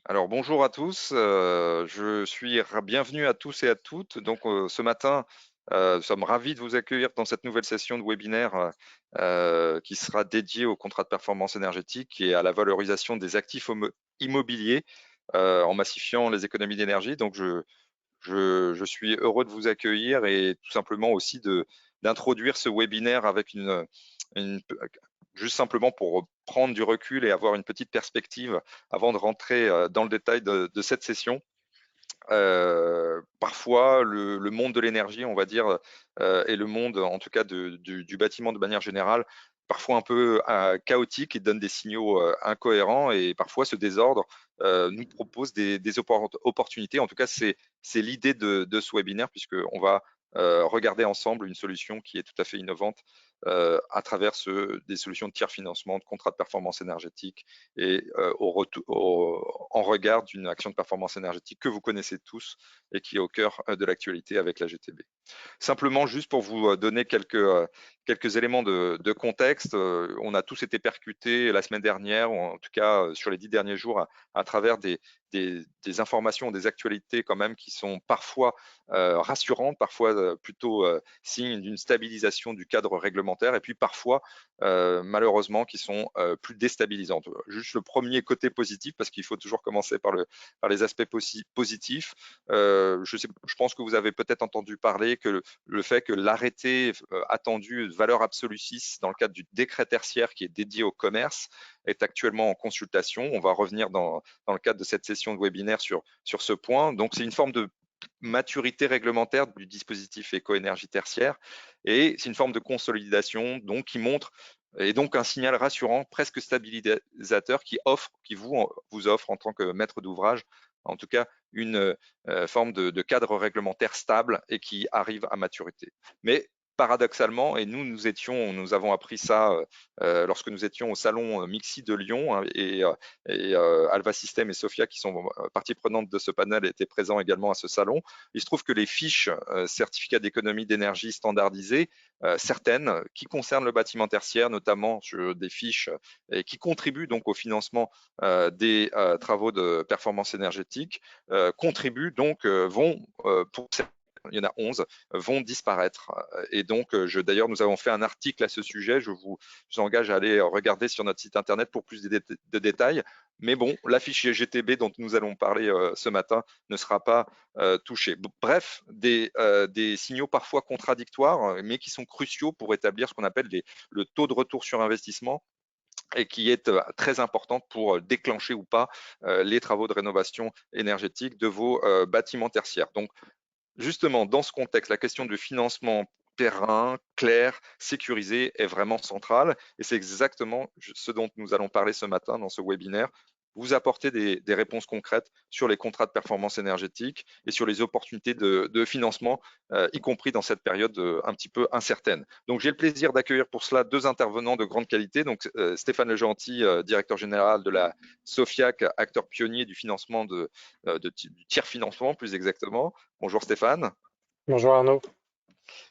Alors bonjour à tous, je suis bienvenue à tous et à toutes. Donc ce matin, nous sommes ravis de vous accueillir dans cette nouvelle session de webinaire qui sera dédiée au contrat de performance énergétique et à la valorisation des actifs immobiliers en massifiant les économies d'énergie. Donc je suis heureux de vous accueillir et tout simplement aussi d'introduire ce webinaire avec une- juste simplement pour prendre du recul et avoir une petite perspective avant de rentrer dans le détail de cette session. Parfois, le monde de l'énergie, on va dire, et le monde, en tout cas, du bâtiment de manière générale, parfois un peu chaotique et donne des signaux incohérents et parfois ce désordre nous propose des opportunités. En tout cas, c'est l'idée de ce webinaire puisqu'on va regarder ensemble une solution qui est tout à fait innovante à travers des solutions de tiers financement, de contrats de performance énergétique et en regard d'une action de performance énergétique que vous connaissez tous et qui est au cœur de l'actualité avec la GTB. Simplement, juste pour vous donner quelques éléments de contexte, on a tous été percutés la semaine dernière, ou en tout cas sur les 10 derniers jours, à travers des informations, des actualités quand même qui sont parfois rassurantes, parfois plutôt signe d'une stabilisation du cadre réglementaire, et puis parfois, malheureusement, qui sont plus déstabilisantes. Juste le premier côté positif, parce qu'il faut toujours commencer par les aspects positifs. Je pense que vous avez peut-être entendu parler que le fait que l'arrêté attendu de valeur absolue 6 dans le cadre du décret tertiaire qui est dédié au commerce est actuellement en consultation. On va revenir dans le cadre de cette session de webinaire sur ce point. Donc, c'est une forme de maturité réglementaire du dispositif éco-énergie tertiaire et c'est une forme de consolidation donc qui montre et donc un signal rassurant, presque stabilisateur qui vous offre en tant que maître d'ouvrage, en tout cas une forme de cadre réglementaire stable et qui arrive à maturité. Mais paradoxalement, et nous avons appris ça lorsque nous étions au salon Mixi de Lyon hein, et Alva System et Sofia, qui sont partie prenante de ce panel, étaient présents également à ce salon. Il se trouve que les fiches certificats d'économie d'énergie standardisées, certaines qui concernent le bâtiment tertiaire, notamment sur des fiches et qui contribuent donc au financement des travaux de performance énergétique, contribuent donc vont pour il y en a 11, vont disparaître. Et donc, d'ailleurs, nous avons fait un article à ce sujet. Je vous engage à aller regarder sur notre site internet pour plus de détails. Mais bon, la fiche GTB dont nous allons parler ce matin ne sera pas touchée. Bref, des signaux parfois contradictoires, mais qui sont cruciaux pour établir ce qu'on appelle le taux de retour sur investissement et qui est très importante pour déclencher ou pas les travaux de rénovation énergétique de vos bâtiments tertiaires. Donc, justement, dans ce contexte, la question du financement périn, clair, sécurisé est vraiment centrale et c'est exactement ce dont nous allons parler ce matin dans ce webinaire. Vous apporter des réponses concrètes sur les contrats de performance énergétique et sur les opportunités de financement, y compris dans cette période un petit peu incertaine. Donc, j'ai le plaisir d'accueillir pour cela deux intervenants de grande qualité. Donc, Stéphane Legentil, directeur général de la SOFIAC, acteur pionnier du financement du tiers financement, plus exactement. Bonjour Stéphane. Bonjour Arnaud.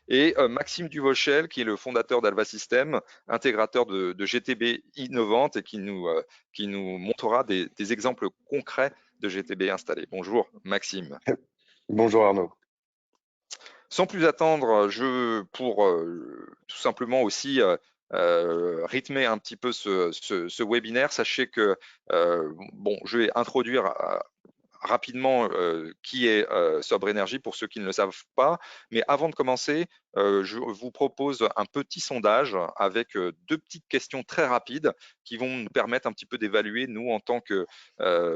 Et Maxime Duvauchel, qui est le fondateur d'Alva System, intégrateur de GTB innovante et qui nous montrera des exemples concrets de GTB installés. Bonjour Maxime. Bonjour Arnaud. Sans plus attendre, pour tout simplement aussi rythmer un petit peu ce webinaire, sachez que bon, je vais introduire rapidement qui est Sobre Énergie pour ceux qui ne le savent pas. Mais avant de commencer, je vous propose un petit sondage avec deux petites questions très rapides qui vont nous permettre un petit peu d'évaluer, nous, en tant que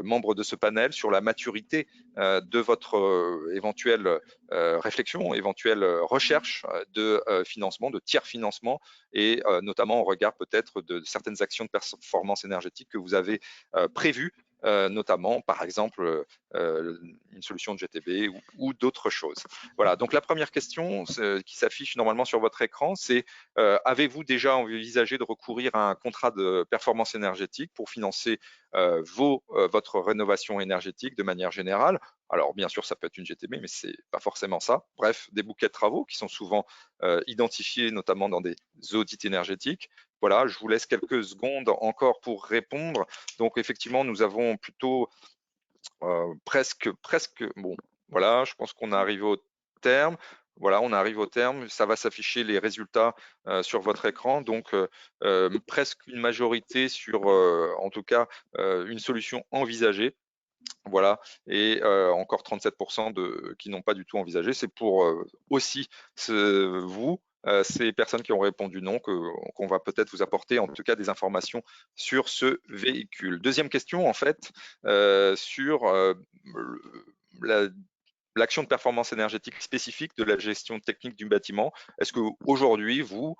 membres de ce panel, sur la maturité de votre éventuelle réflexion, éventuelle recherche de financement, de tiers financement, et notamment au regard peut-être de certaines actions de performance énergétique que vous avez prévues notamment, par exemple, une solution de GTB ou d'autres choses. Voilà, donc la première question qui s'affiche normalement sur votre écran, c'est avez-vous déjà envisagé de recourir à un contrat de performance énergétique pour financer votre rénovation énergétique de manière générale? Alors, bien sûr, ça peut être une GTB, mais c'est pas forcément ça. Bref, des bouquets de travaux qui sont souvent identifiés, notamment dans des audits énergétiques. Voilà, je vous laisse quelques secondes encore pour répondre. Donc, effectivement, nous avons plutôt presque, bon, voilà, je pense qu'on arrive au terme. Voilà, on arrive au terme. Ça va s'afficher les résultats sur votre écran. Donc, presque une majorité sur, en tout cas, une solution envisagée. Voilà, et encore 37% qui n'ont pas du tout envisagé. C'est pour aussi ces personnes qui ont répondu non, qu'on va peut-être vous apporter en tout cas des informations sur ce véhicule. Deuxième question, en fait, sur la l'action de performance énergétique spécifique de la gestion technique du bâtiment. Est-ce qu'aujourd'hui, vous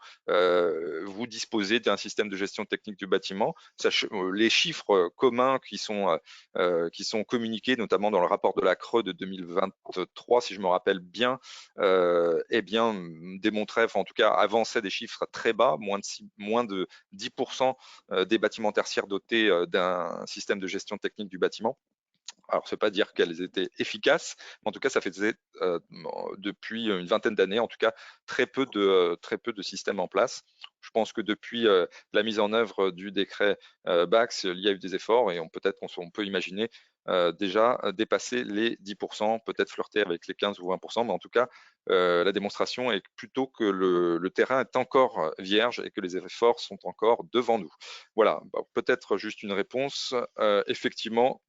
disposez d'un système de gestion technique du bâtiment? Les chiffres communs qui sont communiqués, notamment dans le rapport de la CRE de 2023, si je me rappelle bien, eh bien, démontraient, enfin, en tout cas, avançaient des chiffres très bas, moins de 10% des bâtiments tertiaires dotés d'un système de gestion technique du bâtiment. Alors, ça ne veut pas dire qu'elles étaient efficaces, mais en tout cas, ça faisait depuis une vingtaine d'années, en tout cas, très peu de systèmes en place. Je pense que depuis la mise en œuvre du décret Bax, il y a eu des efforts et peut-être qu'on peut imaginer déjà dépasser les 10%, peut-être flirter avec les 15 ou 20%, mais en tout cas, la démonstration est plutôt que le terrain est encore vierge et que les efforts sont encore devant nous. Voilà, peut-être juste une réponse. Effectivement,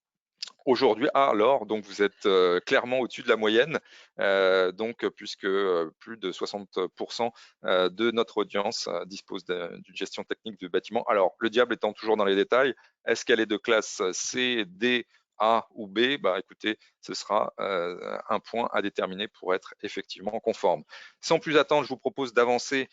aujourd'hui, alors, donc vous êtes clairement au-dessus de la moyenne, puisque plus de 60% de notre audience dispose d'une gestion technique de bâtiment. Alors, le diable étant toujours dans les détails, est-ce qu'elle est de classe C, D, A ou B? Bah, écoutez, ce sera un point à déterminer pour être effectivement conforme. Sans plus attendre, je vous propose d'avancer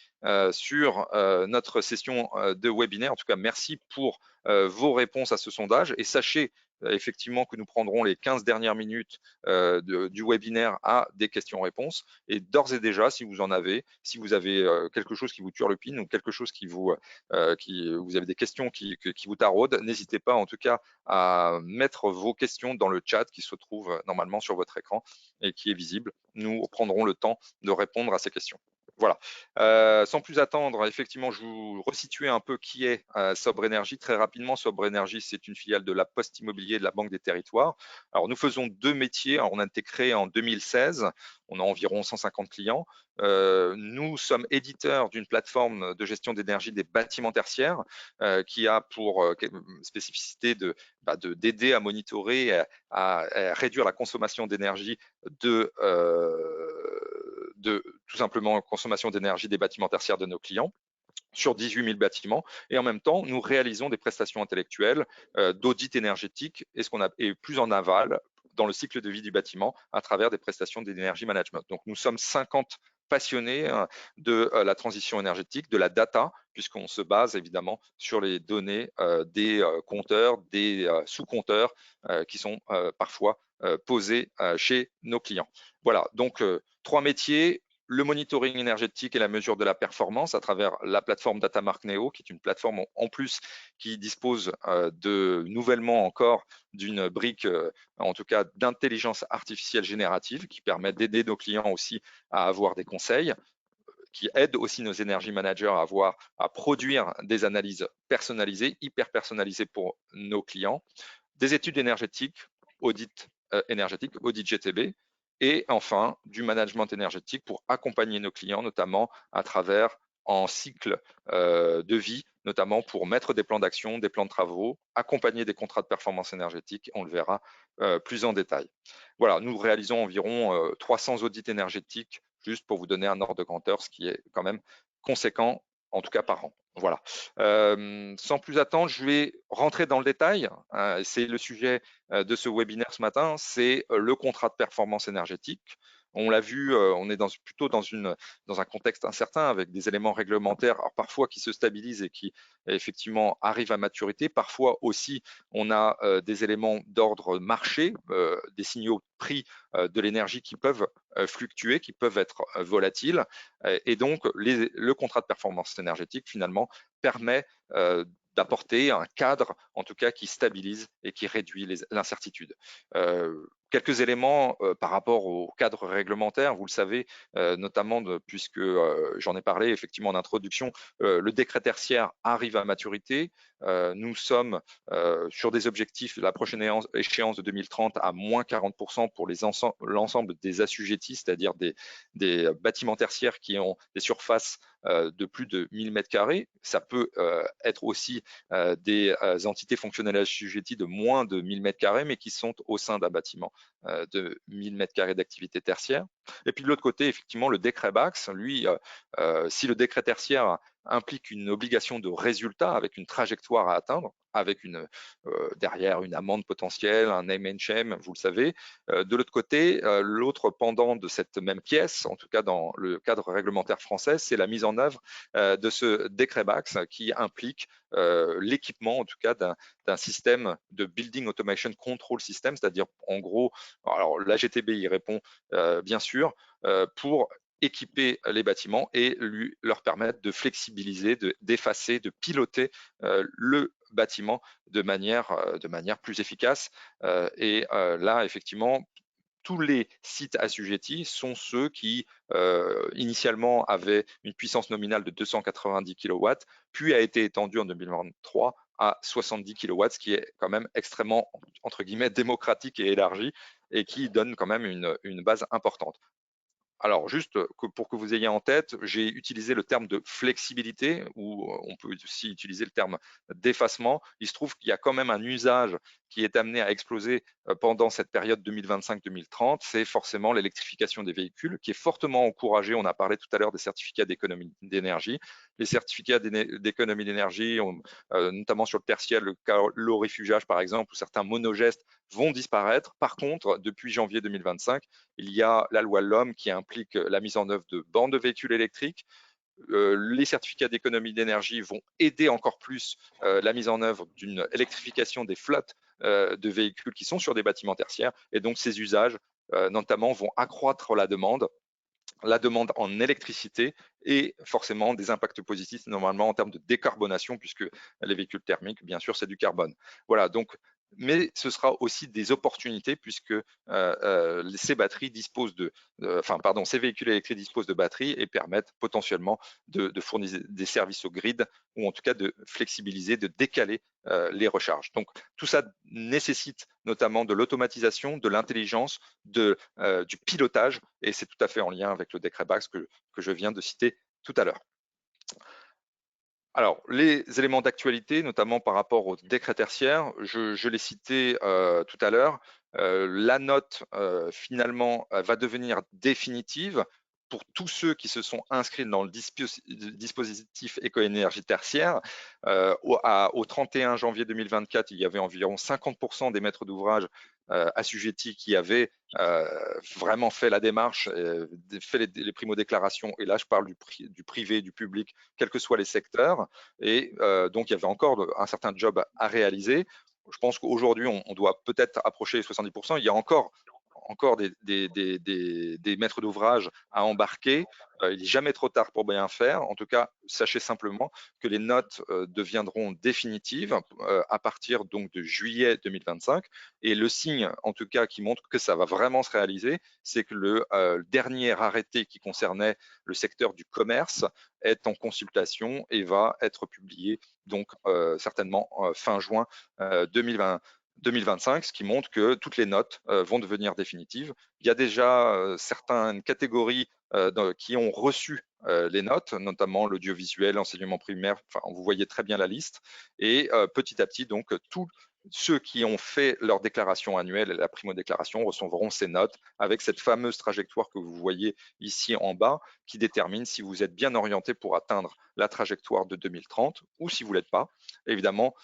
sur notre session de webinaire. En tout cas, merci pour vos réponses à ce sondage et sachez effectivement que nous prendrons les 15 dernières minutes du webinaire à des questions-réponses. Et d'ores et déjà, si vous en avez, si vous avez quelque chose qui vous turlupine ou quelque chose vous avez des questions qui vous taraudent, n'hésitez pas en tout cas à mettre vos questions dans le chat qui se trouve normalement sur votre écran et qui est visible. Nous prendrons le temps de répondre à ces questions. Voilà. Sans plus attendre, effectivement, je vous resituer un peu qui est Sobre Énergie. Très rapidement, Sobre Énergie, c'est une filiale de la Poste Immobilier de la Banque des Territoires. Alors, nous faisons deux métiers. Alors, on a été créé en 2016. On a environ 150 clients. Nous sommes éditeurs d'une plateforme de gestion d'énergie des bâtiments tertiaires qui a pour spécificité d'aider à monitorer, à réduire la consommation d'énergie de tout simplement consommation d'énergie des bâtiments tertiaires de nos clients sur 18 000 bâtiments. Et en même temps, nous réalisons des prestations intellectuelles d'audit énergétique et plus en aval dans le cycle de vie du bâtiment à travers des prestations d'énergie management. Donc, nous sommes 50 passionnés de la transition énergétique, de la data, puisqu'on se base évidemment sur les données des compteurs, des sous-compteurs qui sont parfois posés chez nos clients. Voilà, donc 3 métiers, le monitoring énergétique et la mesure de la performance à travers la plateforme Datamark Neo, qui est une plateforme en plus qui dispose nouvellement encore d'une brique, en tout cas d'intelligence artificielle générative, qui permet d'aider nos clients aussi à avoir des conseils, qui aide aussi nos énergie managers à produire des analyses personnalisées, hyper personnalisées pour nos clients, des études énergétiques, audit énergétique, audit GTB, et enfin du management énergétique pour accompagner nos clients, notamment à travers en cycle de vie, notamment pour mettre des plans d'action, des plans de travaux, accompagner des contrats de performance énergétique, on le verra plus en détail. Voilà, nous réalisons environ 300 audits énergétiques, juste pour vous donner un ordre de grandeur, ce qui est quand même conséquent, en tout cas par an. Voilà. Sans plus attendre, je vais rentrer dans le détail. C'est le sujet de ce webinaire ce matin, c'est le contrat de performance énergétique. On l'a vu, on est plutôt dans un contexte incertain avec des éléments réglementaires, alors parfois qui se stabilisent et qui effectivement arrivent à maturité. Parfois aussi, on a des éléments d'ordre marché, des signaux de prix de l'énergie qui peuvent fluctuer, qui peuvent être volatiles. Et donc, le contrat de performance énergétique, finalement, permet d'apporter un cadre, en tout cas, qui stabilise et qui réduit l'incertitude. Quelques éléments par rapport au cadre réglementaire, vous le savez, notamment puisque j'en ai parlé effectivement en introduction, le décret tertiaire arrive à maturité. Nous sommes sur des objectifs, la prochaine échéance de 2030 à moins 40% pour l'ensemble des assujettis, c'est-à-dire des bâtiments tertiaires qui ont des surfaces de plus de 1000 m². Ça peut être aussi des entités fonctionnelles assujetties de moins de 1000 m², mais qui sont au sein d'un bâtiment de 1000 m² d'activité tertiaire. Et puis de l'autre côté, effectivement, le décret BACS, lui, si le décret tertiaire implique une obligation de résultat avec une trajectoire à atteindre, avec derrière une amende potentielle, un name and shame, vous le savez. De l'autre côté, l'autre pendant de cette même pièce, en tout cas dans le cadre réglementaire français, c'est la mise en œuvre de ce décret BACS qui implique l'équipement, en tout cas, d'un système de Building Automation Control System, c'est-à-dire en gros, alors la GTB y répond bien sûr, pour équiper les bâtiments et leur permettre de flexibiliser, d'effacer, de piloter le bâtiment de manière plus efficace. Et là, effectivement, tous les sites assujettis sont ceux qui initialement avaient une puissance nominale de 290 kW, puis a été étendue en 2023 à 70 kW, ce qui est quand même extrêmement, entre guillemets, démocratique et élargi, et qui donne quand même une base importante. Alors, juste pour que vous ayez en tête, j'ai utilisé le terme de flexibilité, ou on peut aussi utiliser le terme d'effacement. Il se trouve qu'il y a quand même un usage qui est amené à exploser pendant cette période 2025-2030, c'est forcément l'électrification des véhicules, qui est fortement encouragée. On a parlé tout à l'heure des certificats d'économie d'énergie. Les certificats d'économie d'énergie, notamment sur le tertiaire, le calorifugage par exemple, ou certains monogestes vont disparaître. Par contre, depuis janvier 2025, il y a la loi LOM qui implique la mise en œuvre de bandes de véhicules électriques. Les certificats d'économie d'énergie vont aider encore plus la mise en œuvre d'une électrification des flottes de véhicules qui sont sur des bâtiments tertiaires. Et donc, ces usages, notamment, vont accroître la demande en électricité et forcément des impacts positifs normalement en termes de décarbonation, puisque les véhicules thermiques, bien sûr, c'est du carbone. Voilà, donc, mais ce sera aussi des opportunités puisque ces batteries disposent ces véhicules électriques disposent de batteries et permettent potentiellement de fournir des services au grid, ou en tout cas de flexibiliser, de décaler les recharges. Donc tout ça nécessite notamment de l'automatisation, de l'intelligence, du pilotage, et c'est tout à fait en lien avec le décret BACS que je viens de citer tout à l'heure. Alors, les éléments d'actualité, notamment par rapport au décret tertiaire, je l'ai cité tout à l'heure, la note finalement va devenir définitive pour tous ceux qui se sont inscrits dans le dispositif éco-énergie tertiaire. Au 31 janvier 2024, il y avait environ 50% des maîtres d'ouvrage assujettis qui avaient vraiment fait la démarche, fait les primo-déclarations, et là je parle du privé, du public, quels que soient les secteurs, et donc il y avait encore un certain job à réaliser. Je pense qu'aujourd'hui on doit peut-être approcher les 70%, il y a encore des maîtres d'ouvrage à embarquer. Il n'est jamais trop tard pour bien faire. En tout cas, sachez simplement que les notes deviendront définitives à partir donc de juillet 2025. Et le signe, en tout cas, qui montre que ça va vraiment se réaliser, c'est que le dernier arrêté qui concernait le secteur du commerce est en consultation et va être publié donc certainement fin juin 2025, ce qui montre que toutes les notes vont devenir définitives. Il y a déjà certaines catégories qui ont reçu les notes, notamment l'audiovisuel, l'enseignement primaire, enfin, vous voyez très bien la liste, et petit à petit, donc, tous ceux qui ont fait leur déclaration annuelle, la primo-déclaration, recevront ces notes avec cette fameuse trajectoire que vous voyez ici en bas, qui détermine si vous êtes bien orienté pour atteindre la trajectoire de 2030 ou si vous ne l'êtes pas. Évidemment,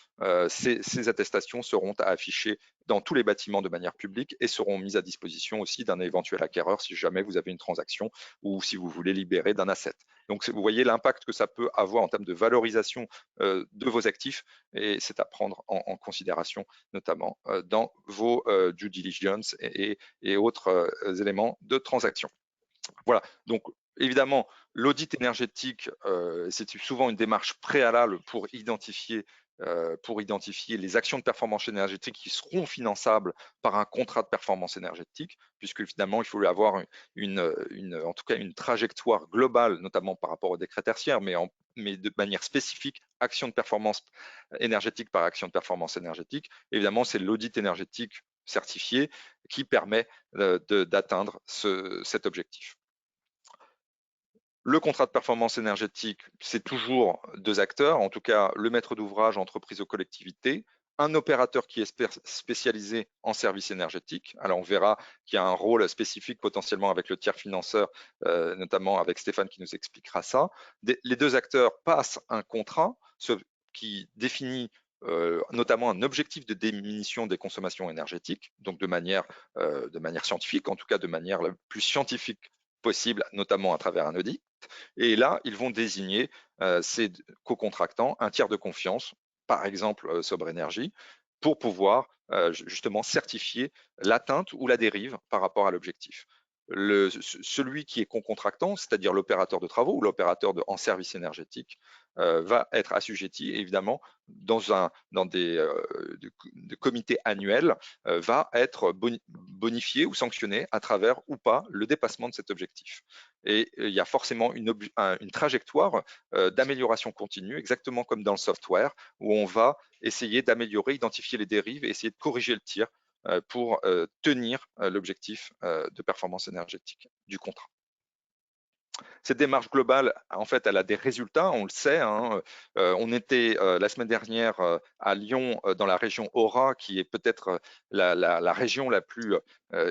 ces attestations seront affichées dans tous les bâtiments de manière publique et seront mises à disposition aussi d'un éventuel acquéreur si jamais vous avez une transaction ou si vous voulez libérer d'un asset. Donc, vous voyez l'impact que ça peut avoir en termes de valorisation de vos actifs, et c'est à prendre en considération, notamment dans vos due diligence et autres éléments de transaction. Voilà, donc évidemment, L'audit énergétique, c'est souvent une démarche préalable pour identifier les actions de performance énergétique qui seront finançables par un contrat de performance énergétique, puisque finalement, il faut avoir en tout cas une trajectoire globale, notamment par rapport au décret tertiaire, mais de manière spécifique, action de performance énergétique par action de performance énergétique. Évidemment, c'est l'audit énergétique certifié qui permet d'atteindre cet objectif. Le contrat de performance énergétique, c'est toujours deux acteurs, en tout cas le maître d'ouvrage, entreprise ou collectivité, un opérateur qui est spécialisé en services énergétiques. Alors on verra qu'il y a un rôle spécifique potentiellement avec le tiers financeur, notamment avec Stéphane qui nous expliquera ça. Les deux acteurs passent un contrat qui définit notamment un objectif de diminution des consommations énergétiques, donc de manière scientifique, en tout cas de manière la plus scientifique possible, notamment à travers un audit. Et là, ils vont désigner ces co-contractants, un tiers de confiance, par exemple Sobre Énergie, pour pouvoir justement certifier l'atteinte ou la dérive par rapport à l'objectif. Celui qui est co-contractant, c'est-à-dire l'opérateur de travaux ou l'opérateur en service énergétique, va être assujetti, évidemment, dans des comités annuels, va être bonifié ou sanctionné à travers ou pas le dépassement de cet objectif. Et il y a forcément une trajectoire d'amélioration continue, exactement comme dans le software, où on va essayer d'améliorer, identifier les dérives et essayer de corriger le tir pour tenir l'objectif de performance énergétique du contrat. Cette démarche globale, en fait, elle a des résultats, on le sait. Hein. On était la semaine dernière à Lyon, dans la région Aura, qui est peut-être la région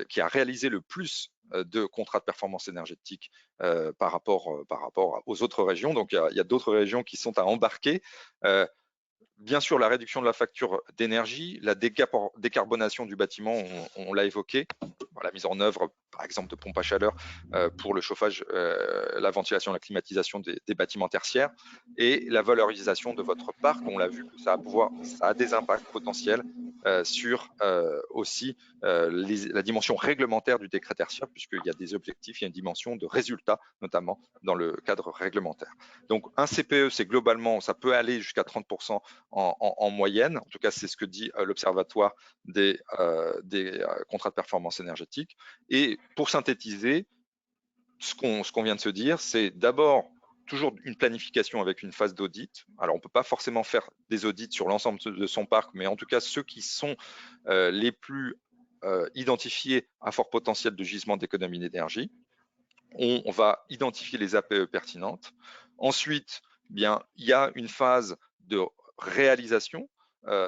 qui a réalisé le plus de contrats de performance énergétique par rapport aux autres régions. Donc, il y a d'autres régions qui sont à embarquer. Bien sûr, la réduction de la facture d'énergie, la décarbonation du bâtiment, on l'a évoqué, la mise en œuvre, par exemple, de pompes à chaleur pour le chauffage, la ventilation, la climatisation des bâtiments tertiaires, et la valorisation de votre parc. On l'a vu que ça a des impacts potentiels sur aussi la dimension réglementaire du décret tertiaire, puisqu'il y a des objectifs, il y a une dimension de résultat, notamment dans le cadre réglementaire. Donc un CPE, c'est globalement, ça peut aller jusqu'à 30% en moyenne. En tout cas, c'est ce que dit l'Observatoire des contrats de performance énergétique. Et pour synthétiser, ce qu'on vient de se dire, c'est d'abord toujours une planification avec une phase d'audit. Alors, on ne peut pas forcément faire des audits sur l'ensemble de son parc, mais en tout cas, ceux qui sont les plus identifiés à fort potentiel de gisement d'économie d'énergie. On va identifier les APE pertinentes. Ensuite, bien, il y a une phase de réalisation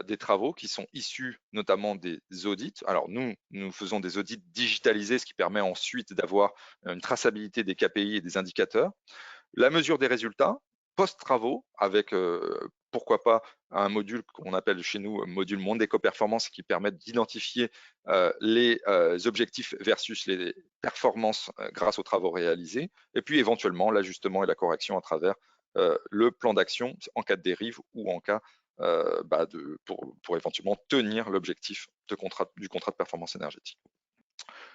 des travaux qui sont issus notamment des audits. Alors nous faisons des audits digitalisés, ce qui permet ensuite d'avoir une traçabilité des KPI et des indicateurs. La mesure des résultats, post-travaux, avec pourquoi pas un module qu'on appelle chez nous module monde éco-performance qui permet d'identifier les objectifs versus les performances grâce aux travaux réalisés, et puis éventuellement l'ajustement et la correction à travers le plan d'action en cas de dérive ou en cas pour éventuellement tenir l'objectif du contrat de performance énergétique.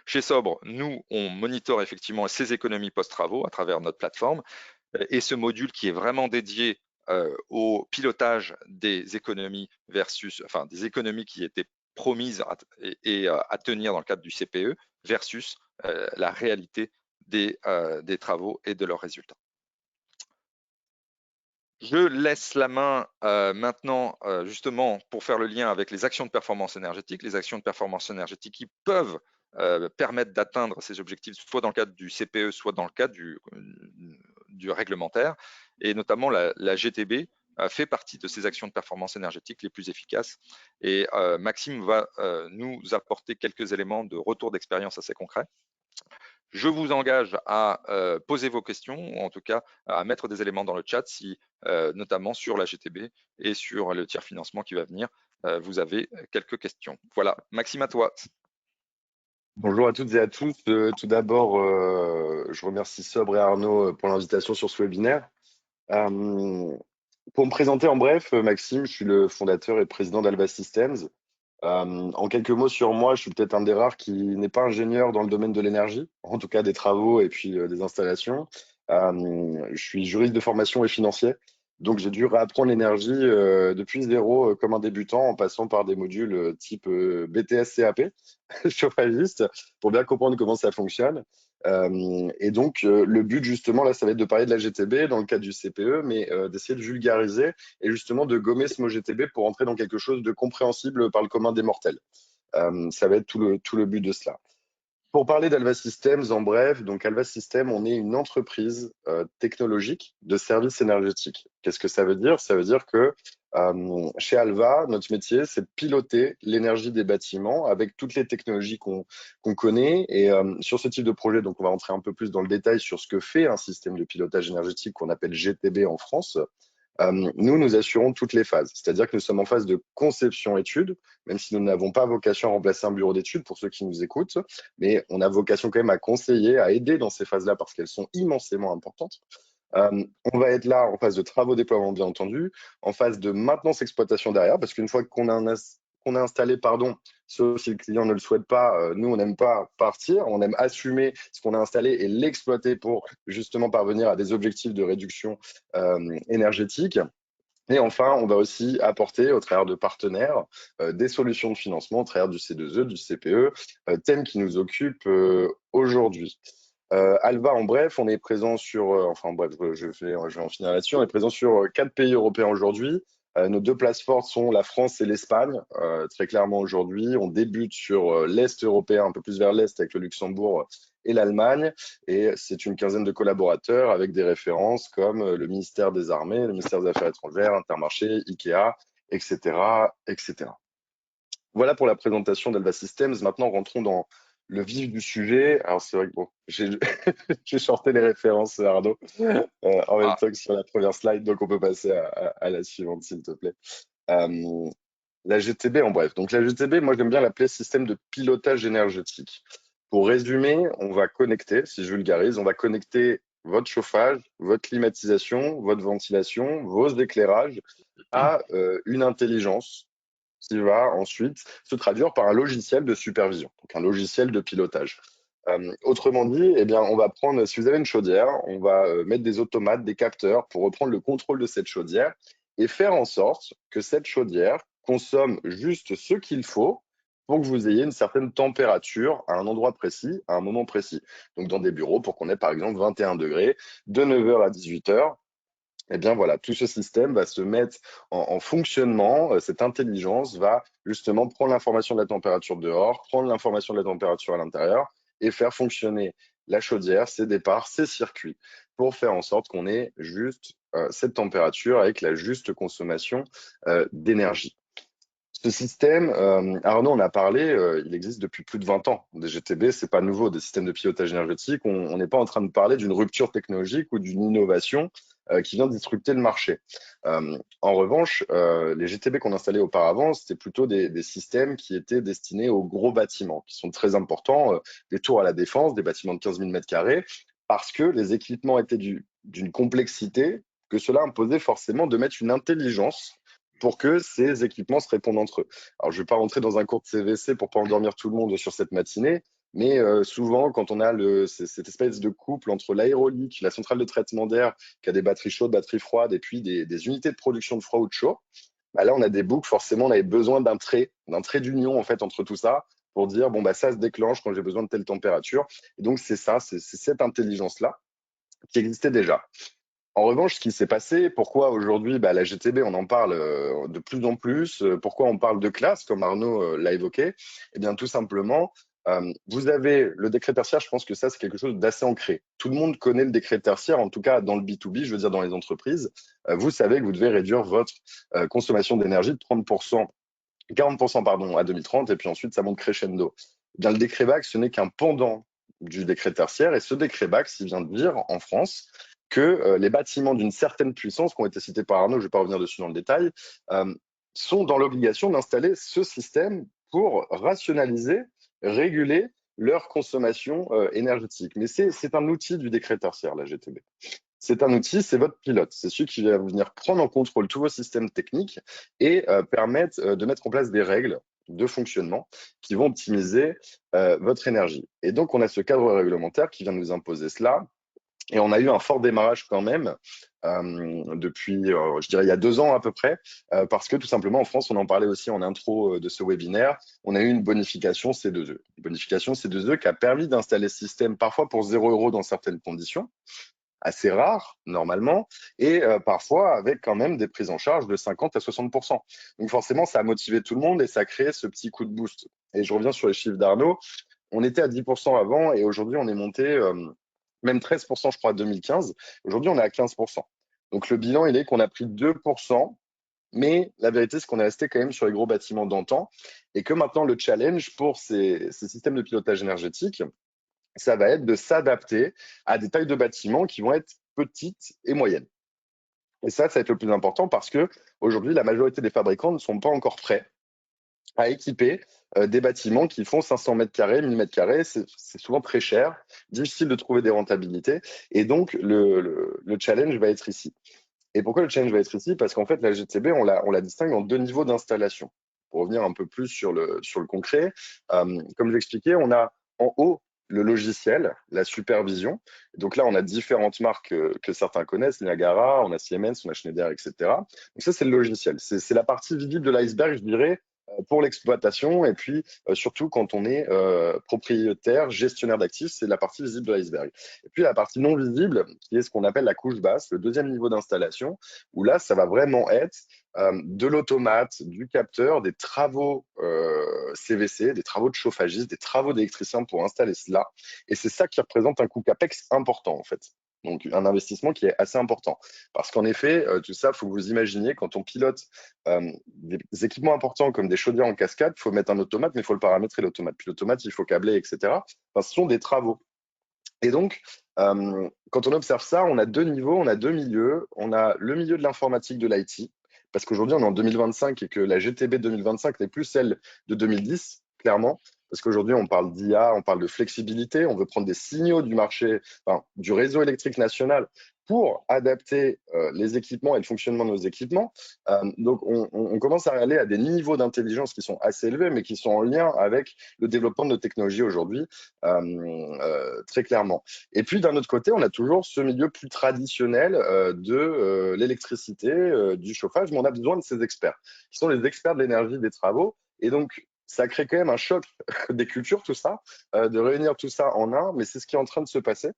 Chez Sobre, nous, on monitore effectivement ces économies post-travaux à travers notre plateforme, et ce module qui est vraiment dédié au pilotage des économies des économies qui étaient promises à tenir dans le cadre du CPE versus la réalité des travaux et de leurs résultats. Je laisse la main maintenant justement pour faire le lien avec les actions de performance énergétique, les actions de performance énergétique qui peuvent permettre d'atteindre ces objectifs, soit dans le cadre du CPE, soit dans le cadre du réglementaire. Et notamment la GTB fait partie de ces actions de performance énergétique les plus efficaces. Et Maxime va nous apporter quelques éléments de retour d'expérience assez concrets. Je vous engage à poser vos questions, ou en tout cas à mettre des éléments dans le chat, si notamment sur la GTB et sur le tiers financement qui va venir, vous avez quelques questions. Voilà, Maxime, à toi. Bonjour à toutes et à tous. Tout d'abord, je remercie Sobre et Arnaud pour l'invitation sur ce webinaire. Pour me présenter en bref, Maxime, je suis le fondateur et président d'Alba Systems. En quelques mots sur moi, je suis peut-être un des rares qui n'est pas ingénieur dans le domaine de l'énergie, en tout cas des travaux et puis des installations. Je suis juriste de formation et financier. Donc, j'ai dû réapprendre l'énergie depuis zéro comme un débutant en passant par des modules type BTS CAP, chauffagiste, pour bien comprendre comment ça fonctionne. Et donc, le but, justement, là, ça va être de parler de la GTB dans le cadre du CPE, mais d'essayer de vulgariser et justement de gommer ce mot GTB pour entrer dans quelque chose de compréhensible par le commun des mortels. Ça va être tout le but de cela. Pour parler d'Alva Systems, en bref, donc Alva Systems, on est une entreprise technologique de services énergétiques. Qu'est-ce que ça veut dire? Ça veut dire que chez Alva, notre métier, c'est de piloter l'énergie des bâtiments avec toutes les technologies qu'on connaît. Et sur ce type de projet, donc on va rentrer un peu plus dans le détail sur ce que fait un système de pilotage énergétique qu'on appelle GTB en France. Nous assurons toutes les phases. C'est-à-dire que nous sommes en phase de conception-étude, même si nous n'avons pas vocation à remplacer un bureau d'études pour ceux qui nous écoutent, mais on a vocation quand même à conseiller, à aider dans ces phases-là parce qu'elles sont immensément importantes. On va être là en phase de travaux déploiement, bien entendu, en phase de maintenance exploitation derrière, parce qu'une fois qu'on a installé, pardon, sauf si le client ne le souhaite pas, nous, on n'aime pas partir, on aime assumer ce qu'on a installé et l'exploiter pour justement parvenir à des objectifs de réduction énergétique. Et enfin, on va aussi apporter, au travers de partenaires, des solutions de financement, au travers du C2E, du CPE, thème qui nous occupe aujourd'hui. Alva, en bref, on est présent sur, enfin bref, je vais en finir là-dessus, on est présent sur 4 pays européens aujourd'hui. Nos deux places fortes sont la France et l'Espagne. Très clairement aujourd'hui, on débute sur l'Est européen, un peu plus vers l'Est avec le Luxembourg et l'Allemagne. Et c'est une quinzaine de collaborateurs avec des références comme le ministère des Armées, le ministère des Affaires étrangères, Intermarché, Ikea, etc., etc. Voilà pour la présentation d'Alva Systems. Maintenant, rentrons dans le vif du sujet. Alors, c'est vrai que bon, j'ai j'ai shorté les références, Arnaud, en même Ah, temps que sur la première slide, donc on peut passer à la suivante, s'il te plaît. Euh, la GTB, en bref. Donc, la GTB, moi, j'aime bien l'appeler système de pilotage énergétique. Pour résumer, on va connecter, si je vulgarise, on va connecter votre chauffage, votre climatisation, votre ventilation, vos éclairages à une intelligence qui va ensuite se traduire par un logiciel de supervision, donc un logiciel de pilotage. Autrement dit, eh bien, on va prendre, si vous avez une chaudière, on va mettre des automates, des capteurs pour reprendre le contrôle de cette chaudière et faire en sorte que cette chaudière consomme juste ce qu'il faut pour que vous ayez une certaine température à un endroit précis, à un moment précis. Donc dans des bureaux, pour qu'on ait par exemple 21 degrés de 9h à 18h, eh bien voilà, tout ce système va se mettre en fonctionnement. Cette intelligence va justement prendre l'information de la température dehors, prendre l'information de la température à l'intérieur et faire fonctionner la chaudière, ses départs, ses circuits, pour faire en sorte qu'on ait juste cette température avec la juste consommation d'énergie. Ce système, Arnaud en a parlé, il existe depuis plus de 20 ans. Des GTB, c'est pas nouveau, des systèmes de pilotage énergétique. On n'est pas en train de parler d'une rupture technologique ou d'une innovation qui vient disrupter le marché. En revanche, les GTB qu'on installait auparavant, c'était plutôt des systèmes qui étaient destinés aux gros bâtiments, qui sont très importants, des tours à la défense, des bâtiments de 15 000 mètres carrés, parce que les équipements étaient d'une complexité que cela imposait forcément de mettre une intelligence pour que ces équipements se répondent entre eux. Alors, je ne vais pas rentrer dans un cours de CVC pour pas endormir tout le monde sur cette matinée, mais souvent, quand on a cette espèce de couple entre l'aérolique, la centrale de traitement d'air, qui a des batteries chaudes, batteries froides, et puis des unités de production de froid ou de chaud, bah là, on a des boucles, forcément, on avait besoin d'un trait d'union en fait entre tout ça pour dire, bon, bah, ça se déclenche quand j'ai besoin de telle température. Et donc, c'est ça, c'est cette intelligence-là qui existait déjà. En revanche, ce qui s'est passé, pourquoi aujourd'hui la GTB, on en parle de plus en plus, pourquoi on parle de classe, comme Arnaud l'a évoqué, eh bien tout simplement, vous avez le décret tertiaire, je pense que ça c'est quelque chose d'assez ancré. Tout le monde connaît le décret tertiaire, en tout cas dans le B2B, je veux dire dans les entreprises. Vous savez que vous devez réduire votre consommation d'énergie de 30%, 40% pardon, à 2030, et puis ensuite ça monte crescendo. Eh bien, le décret BAC, ce n'est qu'un pendant du décret tertiaire, et ce décret BAC, il vient de dire en France que les bâtiments d'une certaine puissance, qui ont été cités par Arnaud, je ne vais pas revenir dessus dans le détail, sont dans l'obligation d'installer ce système pour rationaliser, réguler leur consommation énergétique. Mais c'est un outil du décret tertiaire, la GTB. C'est un outil, c'est votre pilote. C'est celui qui va venir prendre en contrôle tous vos systèmes techniques et permettre de mettre en place des règles de fonctionnement qui vont optimiser votre énergie. Et donc, on a ce cadre réglementaire qui vient nous imposer cela Et on a eu un fort démarrage quand même depuis, je dirais, il y a 2 ans à peu près, parce que tout simplement en France, on en parlait aussi en intro de ce webinaire, on a eu une bonification C2E. Une bonification C2E qui a permis d'installer ce système parfois pour 0 € dans certaines conditions, assez rares normalement, et parfois avec quand même des prises en charge de 50 à 60%. Donc forcément, ça a motivé tout le monde et ça a créé ce petit coup de boost. Et je reviens sur les chiffres d'Arnaud, on était à 10% avant et aujourd'hui, on est monté même 13%, je crois, en 2015. Aujourd'hui, on est à 15%. Donc, le bilan, il est qu'on a pris 2%, mais la vérité, c'est qu'on est resté quand même sur les gros bâtiments d'antan et que maintenant, le challenge pour ces systèmes de pilotage énergétique, ça va être de s'adapter à des tailles de bâtiments qui vont être petites et moyennes. Et ça va être le plus important parce que aujourd'hui, la majorité des fabricants ne sont pas encore prêts à équiper des bâtiments qui font 500 mètres carrés, 1000 mètres carrés. C'est souvent très cher, difficile de trouver des rentabilités. Et donc, le challenge va être ici. Et pourquoi le challenge va être ici? Parce qu'en fait, la GTB, on la distingue en 2 niveaux d'installation. Pour revenir un peu plus sur le concret, comme je l'expliquais, on a en haut le logiciel, la supervision. Donc là, on a différentes marques que certains connaissent, Niagara, on a Siemens, on a Schneider, etc. Donc ça, c'est le logiciel. C'est la partie visible de l'iceberg, je dirais, pour l'exploitation. Et puis, surtout quand on est propriétaire, gestionnaire d'actifs, c'est la partie visible de l'iceberg. Et puis, la partie non visible, qui est ce qu'on appelle la couche basse, le deuxième niveau d'installation, où là, ça va vraiment être de l'automate, du capteur, des travaux CVC, des travaux de chauffagiste, des travaux d'électricien pour installer cela. Et c'est ça qui représente un coût CAPEX important, en fait. Donc, un investissement qui est assez important. Parce qu'en effet, tout ça, il faut que vous imaginiez, quand on pilote des équipements importants comme des chaudières en cascade, il faut mettre un automate, mais il faut le paramétrer, l'automate. Puis l'automate, il faut câbler, etc. Enfin, ce sont des travaux. Et donc, quand on observe ça, on a 2 niveaux, on a 2 milieux. On a le milieu de l'informatique de l'IT, parce qu'aujourd'hui, on est en 2025 et que la GTB 2025 n'est plus celle de 2010, clairement. Parce qu'aujourd'hui, on parle d'IA, on parle de flexibilité, on veut prendre des signaux du marché, enfin, du réseau électrique national pour adapter les équipements et le fonctionnement de nos équipements. Donc, on commence à aller à des niveaux d'intelligence qui sont assez élevés, mais qui sont en lien avec le développement de nos technologies aujourd'hui, très clairement. Et puis, d'un autre côté, on a toujours ce milieu plus traditionnel de l'électricité, du chauffage, mais on a besoin de ces experts, qui sont les experts de l'énergie des travaux. Et donc, ça crée quand même un choc des cultures, tout ça, de réunir tout ça en un, mais c'est ce qui est en train de se passer.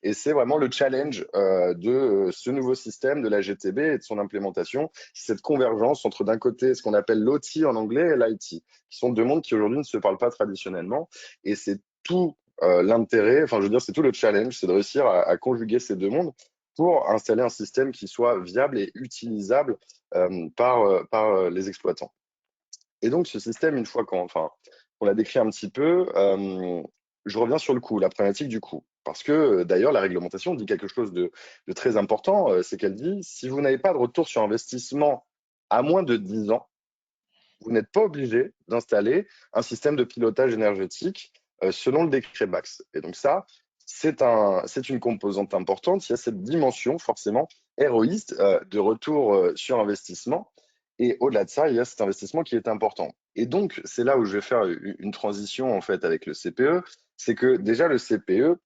Et c'est vraiment le challenge de ce nouveau système, de la GTB et de son implémentation, cette convergence entre d'un côté ce qu'on appelle l'OT en anglais et l'IT, qui sont 2 mondes qui aujourd'hui ne se parlent pas traditionnellement. Et c'est tout l'intérêt, enfin je veux dire, c'est tout le challenge, c'est de réussir à conjuguer ces 2 mondes pour installer un système qui soit viable et utilisable par les exploitants. Et donc, ce système, une fois qu'on l'a décrit un petit peu, je reviens sur le coût, la problématique du coût. Parce que d'ailleurs, la réglementation dit quelque chose de très important, c'est qu'elle dit, si vous n'avez pas de retour sur investissement à moins de 10 ans, vous n'êtes pas obligé d'installer un système de pilotage énergétique selon le décret Bax. Et donc ça, c'est une composante importante. Il y a cette dimension forcément héroïste de retour sur investissement. Et au-delà de ça, il y a cet investissement qui est important. Et donc, c'est là où je vais faire une transition en fait avec le CPE. C'est que déjà, le CPE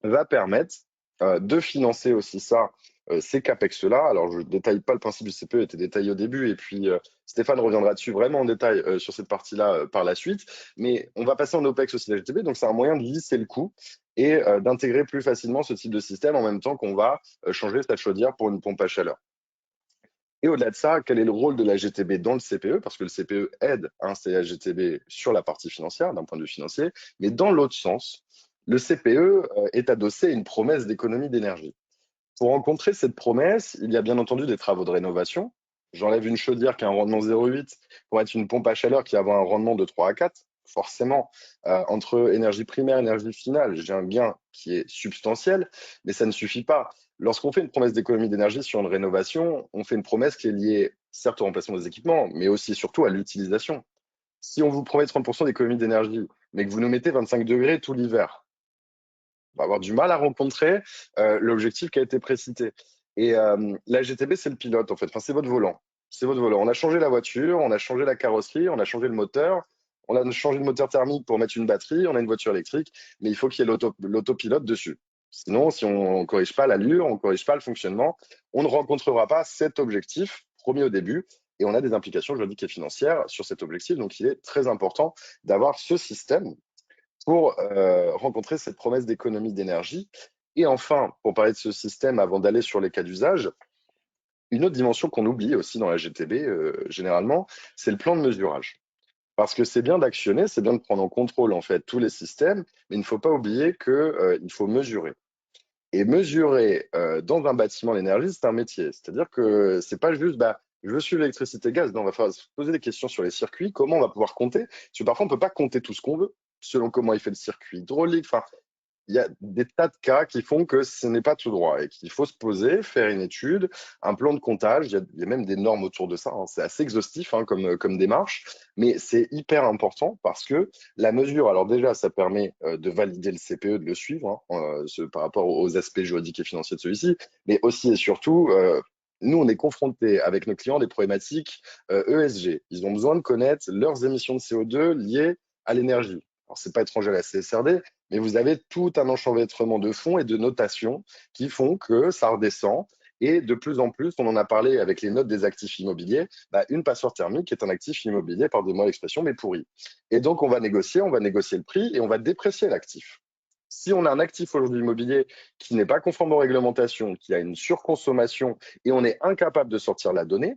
va permettre de financer aussi ça, ces CAPEX-là. Alors, je ne détaille pas le principe du CPE, était détaillé au début, et puis Stéphane reviendra dessus vraiment en détail sur cette partie-là par la suite. Mais on va passer en OPEX aussi la GTB, donc c'est un moyen de lisser le coût et d'intégrer plus facilement ce type de système en même temps qu'on va changer sa chaudière pour une pompe à chaleur. Et au-delà de ça, quel est le rôle de la GTB dans le CPE? Parce que le CPE aide à installer la GTB sur la partie financière, d'un point de vue financier, mais dans l'autre sens, le CPE est adossé à une promesse d'économie d'énergie. Pour rencontrer cette promesse, il y a bien entendu des travaux de rénovation. J'enlève une chaudière qui a un rendement 0,8 pour être une pompe à chaleur qui va avoir un rendement de 3 à 4. Forcément, entre énergie primaire et énergie finale, j'ai un gain qui est substantiel, mais ça ne suffit pas. Lorsqu'on fait une promesse d'économie d'énergie sur une rénovation, on fait une promesse qui est liée certes au remplacement des équipements, mais aussi et surtout à l'utilisation. Si on vous promet 30% d'économie d'énergie, mais que vous nous mettez 25 degrés tout l'hiver, on va avoir du mal à rencontrer l'objectif qui a été précité. Et la GTB, c'est le pilote, en fait. Enfin, c'est votre volant. C'est votre volant. On a changé la voiture, on a changé la carrosserie, on a changé le moteur, on a changé le moteur thermique pour mettre une batterie, on a une voiture électrique, mais il faut qu'il y ait l'autopilote dessus. Sinon, si on ne corrige pas l'allure, on ne corrige pas le fonctionnement, on ne rencontrera pas cet objectif promis au début. Et on a des implications juridiques et financières sur cet objectif. Donc, il est très important d'avoir ce système pour rencontrer cette promesse d'économie d'énergie. Et enfin, pour parler de ce système, avant d'aller sur les cas d'usage, une autre dimension qu'on oublie aussi dans la GTB, généralement, c'est le plan de mesurage. Parce que c'est bien d'actionner, c'est bien de prendre en contrôle en fait tous les systèmes, mais il ne faut pas oublier qu'il faut mesurer. Et mesurer dans un bâtiment l'énergie, c'est un métier. C'est-à-dire que c'est pas juste, bah, je veux suivre l'électricité gaz. Non, on va falloir se poser des questions sur les circuits. Comment on va pouvoir compter? Parce que parfois, on peut pas compter tout ce qu'on veut, selon comment il fait le circuit hydraulique. Enfin, il y a des tas de cas qui font que ce n'est pas tout droit et qu'il faut se poser, faire une étude, un plan de comptage. Il y a même des normes autour de ça, hein. C'est assez exhaustif hein, comme démarche, mais c'est hyper important parce que la mesure, alors déjà, ça permet de valider le CPE, de le suivre hein, par rapport aux aspects juridiques et financiers de celui-ci, mais aussi et surtout, nous, on est confrontés avec nos clients à des problématiques ESG. Ils ont besoin de connaître leurs émissions de CO2 liées à l'énergie. Alors, c'est pas étranger à la CSRD, mais vous avez tout un enchevêtrement de fonds et de notations qui font que ça redescend. Et de plus en plus, on en a parlé avec les notes des actifs immobiliers, bah, une passoire thermique est un actif immobilier, pardonnez-moi l'expression, mais pourri. Et donc, on va négocier le prix et on va déprécier l'actif. Si on a un actif aujourd'hui immobilier qui n'est pas conforme aux réglementations, qui a une surconsommation et on est incapable de sortir la donnée,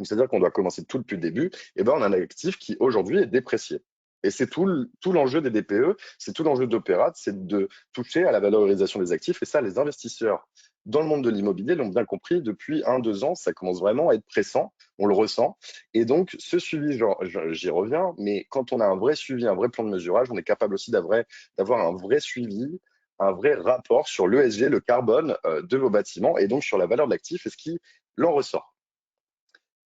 c'est-à-dire qu'on doit commencer tout depuis le début, et ben on a un actif qui aujourd'hui est déprécié. Et c'est tout l'enjeu des DPE, c'est tout l'enjeu d'Opérate, c'est de toucher à la valorisation des actifs. Et ça, les investisseurs dans le monde de l'immobilier l'ont bien compris depuis 1, 2 ans, ça commence vraiment à être pressant, on le ressent. Et donc, ce suivi, j'y reviens, mais quand on a un vrai suivi, un vrai plan de mesurage, on est capable aussi d'avoir un vrai suivi, un vrai rapport sur l'ESG, le carbone de vos bâtiments, et donc sur la valeur de l'actif et ce qui l'en ressort.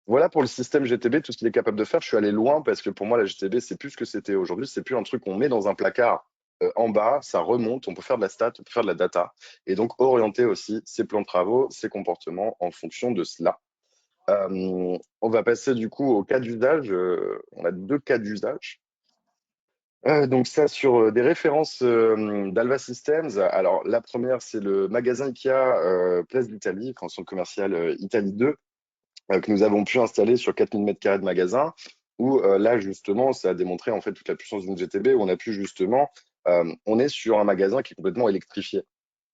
Voilà pour le système GTB, tout ce qu'il est capable de faire. Je suis allé loin parce que pour moi, la GTB, c'est plus ce que c'était aujourd'hui. C'est plus un truc qu'on met dans un placard en bas, ça remonte, on peut faire de la stat, on peut faire de la data. Et donc, orienter aussi ses plans de travaux, ses comportements en fonction de cela. On va passer du coup au cas d'usage. On a 2 cas d'usage. Donc ça, sur des références d'Alva Systems. Alors, la première, c'est le magasin IKEA Place d'Italie, enfin, centre commercial Italie 2 que nous avons pu installer sur 4000 m² de magasin, où là, justement, ça a démontré en fait toute la puissance d'une GTB, où on a pu justement, on est sur un magasin qui est complètement électrifié.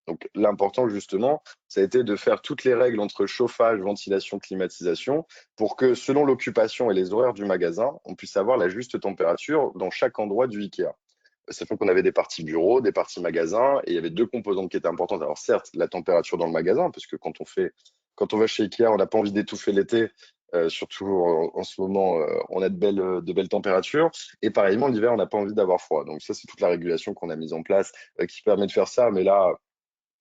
Donc l'important, justement, ça a été de faire toutes les règles entre chauffage, ventilation, climatisation, pour que selon l'occupation et les horaires du magasin, on puisse avoir la juste température dans chaque endroit du IKEA. Sachant qu'on avait des parties bureaux, des parties magasins, et il y avait 2 composantes qui étaient importantes. Alors certes, la température dans le magasin, parce que quand on va chez Ikea, on n'a pas envie d'étouffer l'été, surtout en ce moment, on a de belles températures. Et pareillement, l'hiver, on n'a pas envie d'avoir froid. Donc ça, c'est toute la régulation qu'on a mise en place qui permet de faire ça, mais là,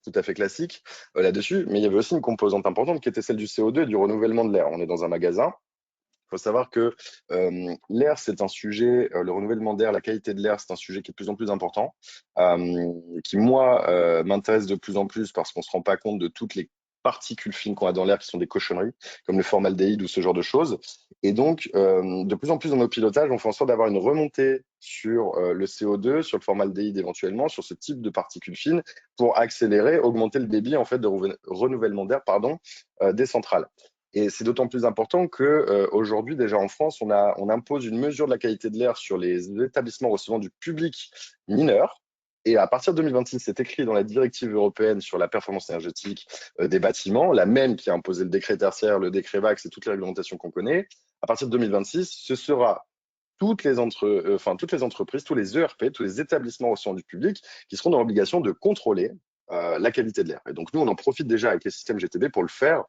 tout à fait classique là-dessus. Mais il y avait aussi une composante importante qui était celle du CO2 et du renouvellement de l'air. On est dans un magasin. Il faut savoir que l'air, c'est un sujet, le renouvellement d'air, la qualité de l'air, c'est un sujet qui est de plus en plus important, qui, moi, m'intéresse de plus en plus parce qu'on ne se rend pas compte de toutes les particules fines qu'on a dans l'air qui sont des cochonneries, comme le formaldéhyde ou ce genre de choses. Et donc, de plus en plus dans nos pilotages, on fait en sorte d'avoir une remontée sur le CO2, sur le formaldéhyde éventuellement, sur ce type de particules fines, pour accélérer, augmenter le débit en fait, de renouvellement d'air pardon, des centrales. Et c'est d'autant plus important que aujourd'hui, déjà en France, on impose une mesure de la qualité de l'air sur les établissements recevant du public mineur. Et à partir de 2026, c'est écrit dans la directive européenne sur la performance énergétique des bâtiments, la même qui a imposé le décret tertiaire, le décret VAX et toutes les réglementations qu'on connaît. À partir de 2026, ce sera toutes les entreprises, tous les ERP, tous les établissements recevant du public qui seront dans l'obligation de contrôler la qualité de l'air. Et donc, nous, on en profite déjà avec les systèmes GTB pour le faire,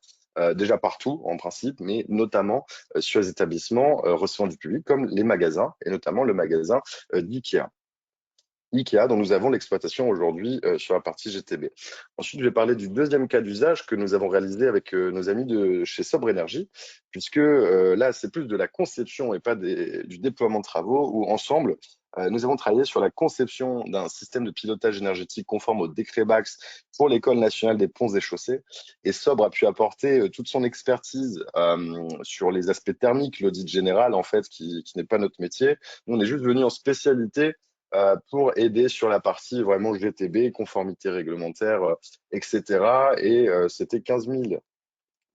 déjà partout en principe, mais notamment sur les établissements recevant du public comme les magasins, et notamment le magasin d'IKEA. IKEA, dont nous avons l'exploitation aujourd'hui sur la partie GTB. Ensuite, je vais parler du deuxième cas d'usage que nous avons réalisé avec nos amis de chez Sobre Énergie, puisque là, c'est plus de la conception et pas du déploiement de travaux, où ensemble, nous avons travaillé sur la conception d'un système de pilotage énergétique conforme au décret BAX pour l'École nationale des ponts et chaussées. Et Sobre a pu apporter toute son expertise sur les aspects thermiques, l'audit général, en fait, qui n'est pas notre métier. Nous, on est juste venu en spécialité pour aider sur la partie vraiment GTB, conformité réglementaire, etc. Et c'était 15 000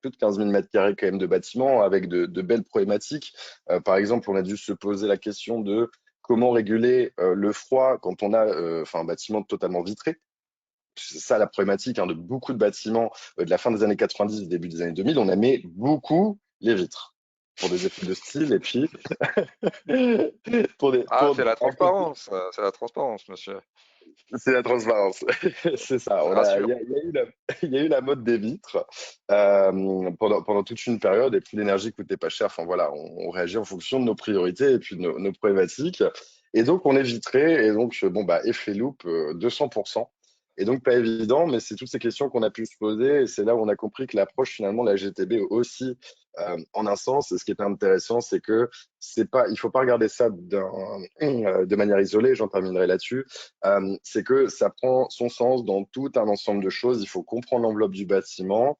plus de 15 000 mètres carrés quand même de bâtiments avec de belles problématiques. Par exemple, on a dû se poser la question de comment réguler le froid quand on a un bâtiment totalement vitré. C'est ça la problématique de beaucoup de bâtiments de la fin des années 90, début des années 2000. On aimait beaucoup les vitres pour des effets de style et puis pour des, Ah, pour, à côté, c'est la transparence, monsieur. c'est la transparence, c'est ça. Ça rassure. Il y a eu la mode des vitres pendant toute une période et puis l'énergie coûtait pas cher. Enfin voilà, on réagit en fonction de nos priorités et puis de nos problématiques. Et donc on est vitré et donc bon bah effet loop 200%. Et donc pas évident, mais c'est toutes ces questions qu'on a pu se poser et c'est là où on a compris que l'approche finalement de la GTB aussi en un sens. Et ce qui est intéressant, c'est que c'est pas, il faut pas regarder ça de manière isolée. J'en terminerai là-dessus, c'est que ça prend son sens dans tout un ensemble de choses. Il faut comprendre l'enveloppe du bâtiment,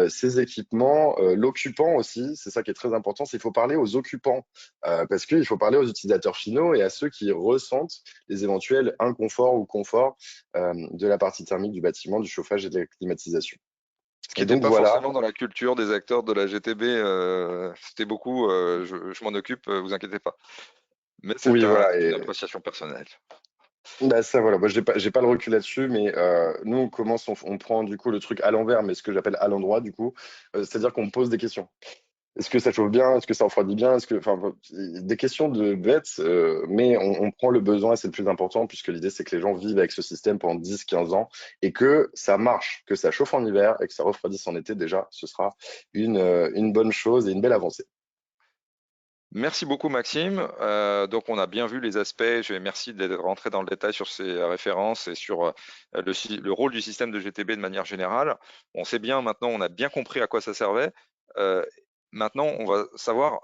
ses équipements, l'occupant aussi, c'est ça qui est très important, c'est qu'il faut parler aux occupants, parce qu'il faut parler aux utilisateurs finaux et à ceux qui ressentent les éventuels inconforts ou conforts de la partie thermique du bâtiment, du chauffage et de la climatisation. Ce qui Et n'était donc pas voilà, forcément dans la culture des acteurs de la GTB, c'était beaucoup, je m'en occupe, vous inquiétez pas. Mais oui voilà, une et appréciation personnelle. bah, ça voilà, moi j'ai pas le recul là-dessus, mais nous on commence, on prend du coup le truc à l'envers, mais ce que j'appelle à l'endroit du coup, c'est-à-dire qu'on pose des questions. Est-ce que ça chauffe bien? Est-ce que ça refroidit bien? Enfin, des questions de bêtes, mais on prend le besoin et c'est le plus important puisque l'idée c'est que les gens vivent avec ce système pendant 10, 15 ans et que ça marche, que ça chauffe en hiver et que ça refroidisse en été. Déjà, ce sera une bonne chose et une belle avancée. Merci beaucoup Maxime. Donc on a bien vu les aspects. Merci d'être rentré dans le détail sur ces références et sur le rôle du système de GTB de manière générale. On sait bien maintenant, on a bien compris à quoi ça servait. Euh, Maintenant, on va savoir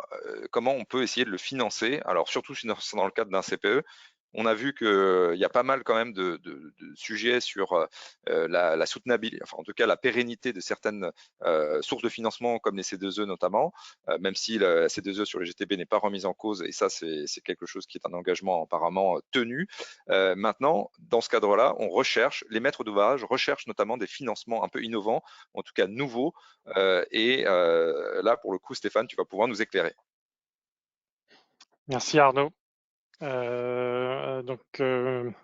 comment on peut essayer de le financer. Alors surtout si c'est dans le cadre d'un CPE. On a vu qu'il y a pas mal quand même de sujets sur la soutenabilité, enfin en tout cas la pérennité de certaines sources de financement comme les C2E notamment. Même si la C2E sur le GTB n'est pas remise en cause, et ça c'est quelque chose qui est un engagement apparemment tenu. Maintenant, dans ce cadre-là, on recherche, les maîtres d'ouvrage recherchent notamment des financements un peu innovants, en tout cas nouveaux, là pour le coup Stéphane, tu vas pouvoir nous éclairer. Merci Arnaud.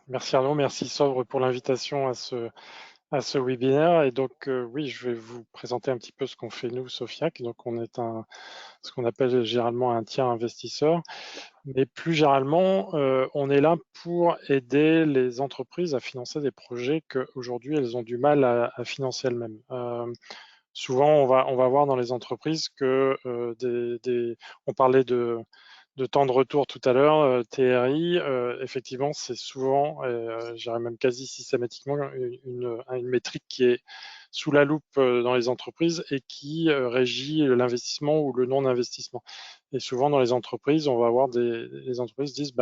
Merci Arnaud, merci Sobre pour l'invitation à ce webinaire. Et donc, oui, je vais vous présenter un petit peu ce qu'on fait nous, Sofiac. Donc, on est ce qu'on appelle généralement un tiers investisseur. Mais plus généralement, on est là pour aider les entreprises à financer des projets qu'aujourd'hui, elles ont du mal à financer elles-mêmes. Souvent, on va voir dans les entreprises que on parlait de temps de retour tout à l'heure, TRI, effectivement, c'est souvent, j'irais même quasi systématiquement, une métrique qui est sous la loupe dans les entreprises et qui régit l'investissement ou le non-investissement. Et souvent dans les entreprises, on va avoir les entreprises disent,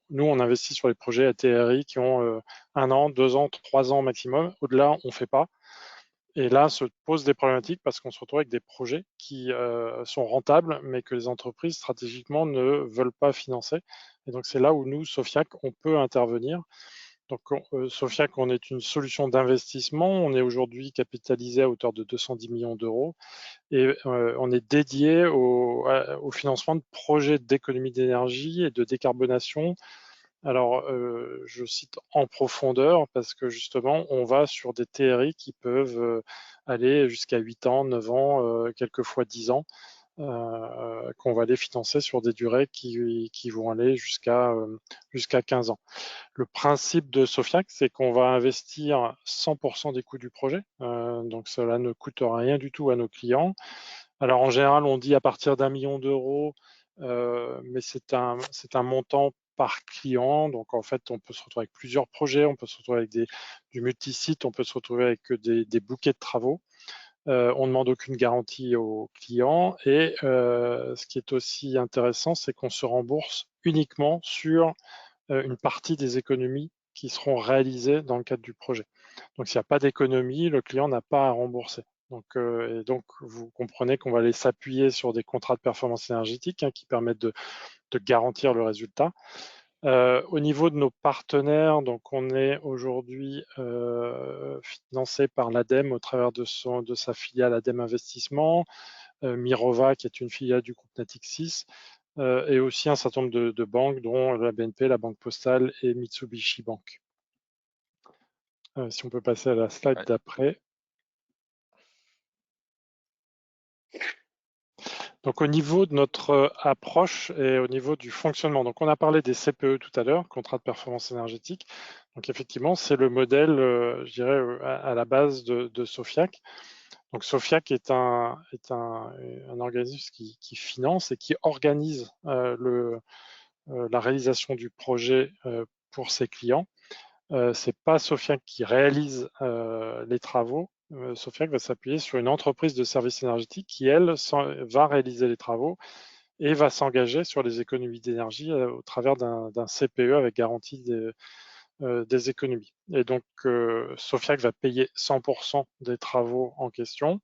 nous on investit sur les projets à TRI qui ont 1 an, 2 ans, 3 ans maximum. Au-delà, on ne fait pas. Et là se posent des problématiques parce qu'on se retrouve avec des projets qui sont rentables, mais que les entreprises stratégiquement ne veulent pas financer. Et donc c'est là où nous, Sofiac, on peut intervenir. Donc Sofiac, on est une solution d'investissement. On est aujourd'hui capitalisé à hauteur de 210 millions d'euros et on est dédié au financement de projets d'économie d'énergie et de décarbonation. Alors, je cite en profondeur parce que justement, on va sur des TRI qui peuvent aller jusqu'à 8 ans, 9 ans, quelquefois 10 ans, qu'on va les financer sur des durées qui vont aller jusqu'à 15 ans. Le principe de Sofiac, c'est qu'on va investir 100% des coûts du projet, donc cela ne coûte rien du tout à nos clients. Alors en général, on dit à partir d'1 million d'euros, mais c'est un montant par client. Donc en fait, on peut se retrouver avec plusieurs projets, on peut se retrouver avec du multisite, on peut se retrouver avec des bouquets de travaux. On ne demande aucune garantie aux clients. Et ce qui est aussi intéressant, c'est qu'on se rembourse uniquement sur une partie des économies qui seront réalisées dans le cadre du projet. Donc s'il n'y a pas d'économie, le client n'a pas à rembourser. Et donc, vous comprenez qu'on va aller s'appuyer sur des contrats de performance énergétique qui permettent de garantir le résultat. Au niveau de nos partenaires, donc on est aujourd'hui financé par l'ADEME au travers de sa filiale ADEME Investissement, Mirova qui est une filiale du groupe Natixis, et aussi un certain nombre de banques dont la BNP, la Banque Postale et Mitsubishi Bank. Si on peut passer à la slide d'après. Donc au niveau de notre approche et au niveau du fonctionnement, donc on a parlé des CPE tout à l'heure, contrat de performance énergétique. Donc effectivement, c'est le modèle, je dirais, à la base de Sofiac. Donc Sofiac est un organisme qui finance et qui organise la réalisation du projet pour ses clients. C'est pas Sofiac qui réalise les travaux. Sofiac va s'appuyer sur une entreprise de services énergétiques qui, elle, va réaliser les travaux et va s'engager sur les économies d'énergie au travers d'un CPE avec garantie des économies. Et donc, Sofiac va payer 100% des travaux en question.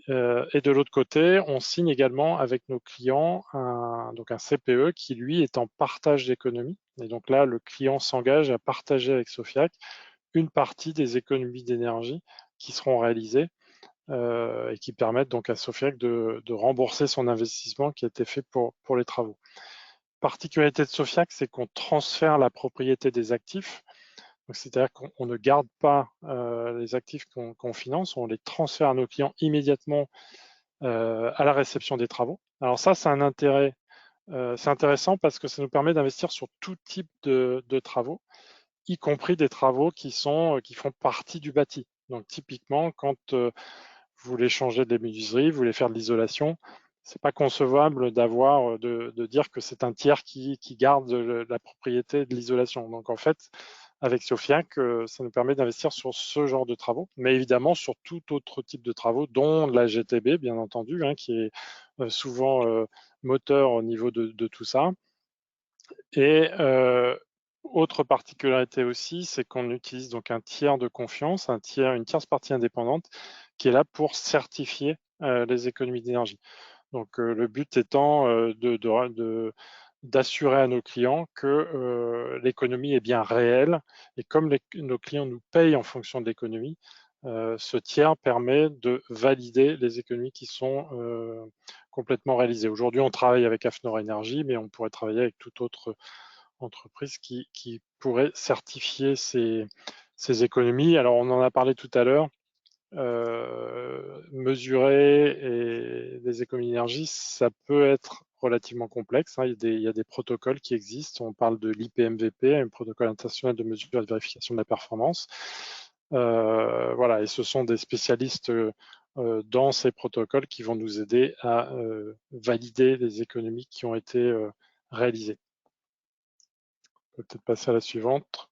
Et de l'autre côté, on signe également avec nos clients un CPE qui, lui, est en partage d'économies. Et donc là, le client s'engage à partager avec Sofiac une partie des économies d'énergie qui seront réalisées et qui permettent donc à Sofiac de rembourser son investissement qui a été fait pour les travaux. Particularité de Sofiac, c'est qu'on transfère la propriété des actifs. C'est-à-dire qu'on ne garde pas les actifs qu'on finance, on les transfère à nos clients immédiatement à la réception des travaux. Alors ça, c'est un intérêt, c'est intéressant parce que ça nous permet d'investir sur tout type de travaux, y compris des travaux qui font partie du bâti. Donc typiquement, quand vous voulez changer des menuiseries, vous voulez faire de l'isolation, c'est pas concevable de dire que c'est un tiers qui garde la propriété de l'isolation. Donc en fait, avec Sofiac, ça nous permet d'investir sur ce genre de travaux, mais évidemment sur tout autre type de travaux, dont la GTB, bien entendu, hein, qui est souvent moteur au niveau de tout ça. Et autre particularité aussi, c'est qu'on utilise donc un tiers de confiance, une tierce partie indépendante, qui est là pour certifier les économies d'énergie. Donc le but étant d'assurer à nos clients que l'économie est bien réelle. Et comme nos clients nous payent en fonction de l'économie, ce tiers permet de valider les économies qui sont complètement réalisées. Aujourd'hui, on travaille avec Afnor Énergie, mais on pourrait travailler avec toute autre entreprise qui pourrait certifier ces économies. Alors, on en a parlé tout à l'heure. Mesurer les économies d'énergie, ça peut être relativement complexe, hein. Il y a des protocoles qui existent. On parle de l'IPMVP, un protocole international de mesure et de vérification de la performance. Voilà, et ce sont des spécialistes dans ces protocoles qui vont nous aider à valider les économies qui ont été réalisées. On peut peut-être passer à la suivante.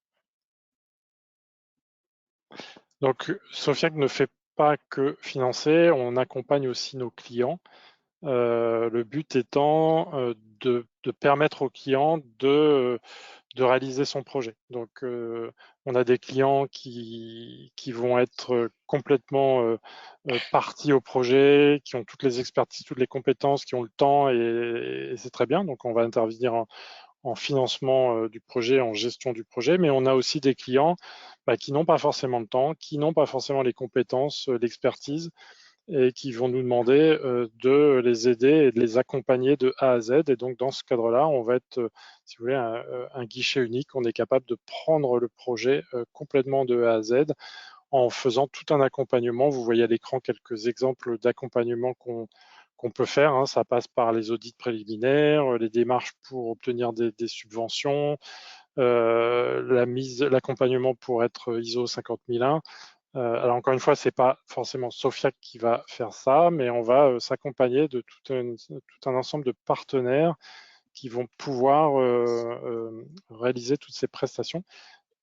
Donc, Sofiac ne fait pas que financer, on accompagne aussi nos clients. Le but étant de permettre aux clients de réaliser son projet. Donc, on a des clients qui vont être complètement partis au projet, qui ont toutes les expertises, toutes les compétences, qui ont le temps, et c'est très bien. Donc, on va intervenir en financement du projet, en gestion du projet, mais on a aussi des clients qui n'ont pas forcément le temps, qui n'ont pas forcément les compétences, l'expertise, et qui vont nous demander de les aider et de les accompagner de A à Z. Et donc, dans ce cadre-là, on va être, si vous voulez, un guichet unique. On est capable de prendre le projet complètement de A à Z en faisant tout un accompagnement. Vous voyez à l'écran quelques exemples d'accompagnement qu'on peut faire, hein. Ça passe par les audits préliminaires, les démarches pour obtenir des subventions, l'accompagnement pour être ISO 50001. Alors encore une fois, c'est pas forcément Sofiac qui va faire ça, mais on va s'accompagner de tout un ensemble de partenaires qui vont pouvoir réaliser toutes ces prestations.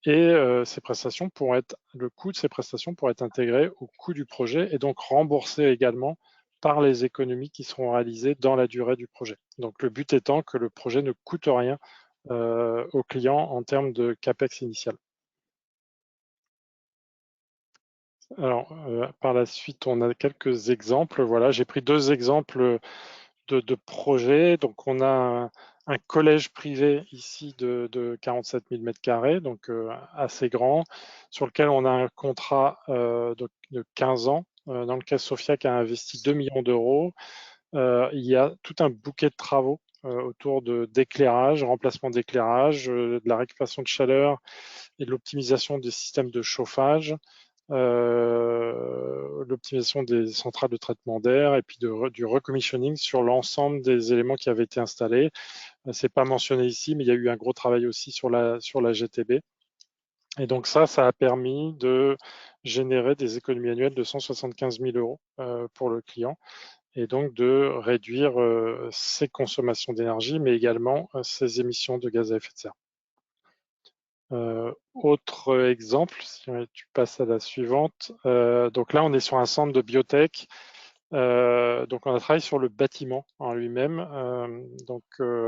Et le coût de ces prestations pourrait être intégré au coût du projet et donc remboursé également par les économies qui seront réalisées dans la durée du projet. Donc le but étant que le projet ne coûte rien au client en termes de CAPEX initial. Alors, par la suite, on a quelques exemples. Voilà, j'ai pris deux exemples de projets. Donc, on a un collège privé ici de 47 000 m², donc assez grand, sur lequel on a un contrat de 15 ans, dans lequel Sofiac a investi 2 millions d'euros. Il y a tout un bouquet de travaux autour d'éclairage, remplacement d'éclairage, de la récupération de chaleur et de l'optimisation des systèmes de chauffage, l'optimisation des centrales de traitement d'air et puis du recommissioning sur l'ensemble des éléments qui avaient été installés. C'est pas mentionné ici, mais il y a eu un gros travail aussi sur la GTB. Et donc ça a permis de générer des économies annuelles de 175 000 euros pour le client et donc de réduire ses consommations d'énergie, mais également ses émissions de gaz à effet de serre. Autre exemple, si tu passes à la suivante. Donc là, on est sur un centre de biotech. Donc on a travaillé sur le bâtiment en lui-même,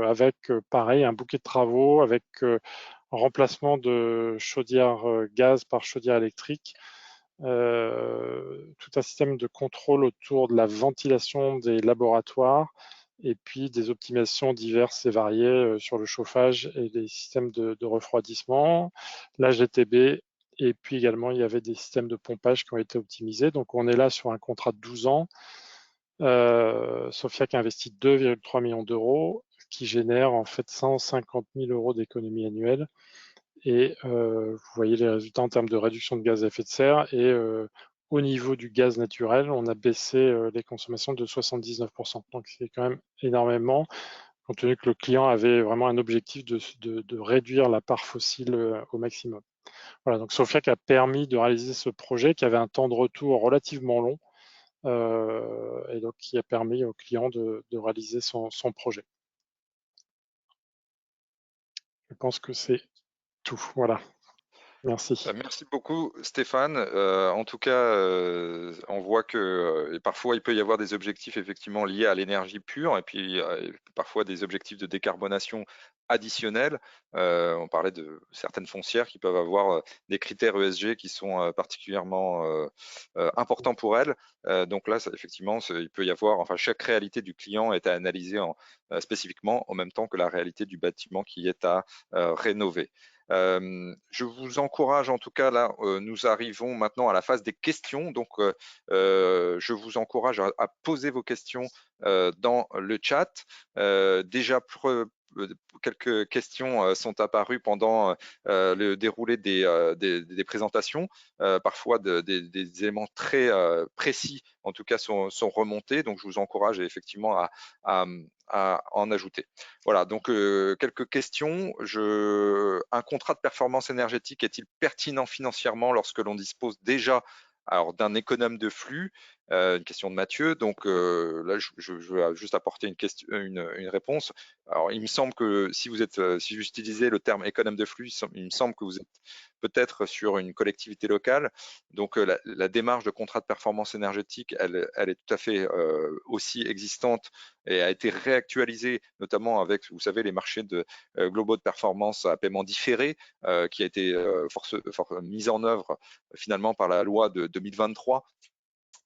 avec pareil un bouquet de travaux, avec remplacement de chaudière gaz par chaudière électrique, tout un système de contrôle autour de la ventilation des laboratoires et puis des optimisations diverses et variées sur le chauffage et les systèmes de refroidissement, la GTB, et puis également il y avait des systèmes de pompage qui ont été optimisés. Donc on est là sur un contrat de 12 ans. Sofiac a investi 2,3 millions d'euros, qui génère en fait 150 000 euros d'économie annuelle. Et vous voyez les résultats en termes de réduction de gaz à effet de serre. Et au niveau du gaz naturel, on a baissé les consommations de 79%. Donc c'est quand même énormément, compte tenu que le client avait vraiment un objectif de réduire la part fossile au maximum. Voilà, donc Sofiac a permis de réaliser ce projet qui avait un temps de retour relativement long, et donc qui a permis au client de réaliser son projet. Je pense que c'est tout. Voilà. Merci. Merci beaucoup Stéphane. En tout cas, on voit que parfois il peut y avoir des objectifs effectivement liés à l'énergie pure et puis parfois des objectifs de décarbonation additionnels. On parlait de certaines foncières qui peuvent avoir des critères ESG qui sont particulièrement importants pour elles. Donc là, effectivement, il peut y avoir, enfin chaque réalité du client est à analyser spécifiquement en même temps que la réalité du bâtiment qui est à rénover. Je vous encourage en tout cas là, nous arrivons maintenant à la phase des questions, donc je vous encourage à poser vos questions dans le chat. Déjà quelques questions sont apparues pendant le déroulé des présentations. Parfois des éléments très précis en tout cas sont remontés, donc je vous encourage effectivement à en ajouter. Voilà, donc quelques questions. Un contrat de performance énergétique est-il pertinent financièrement lorsque l'on dispose déjà d'un économe de flux? Une question de Mathieu. Donc là, je veux juste apporter une réponse. Alors, il me semble que si vous utilisez le terme économe de flux, il me semble que vous êtes peut-être sur une collectivité locale. Donc la démarche de contrat de performance énergétique, elle est tout à fait aussi existante et a été réactualisée, notamment avec, vous savez, les marchés globaux de performance à paiement différé, qui a été mise en œuvre finalement par la loi de 2023.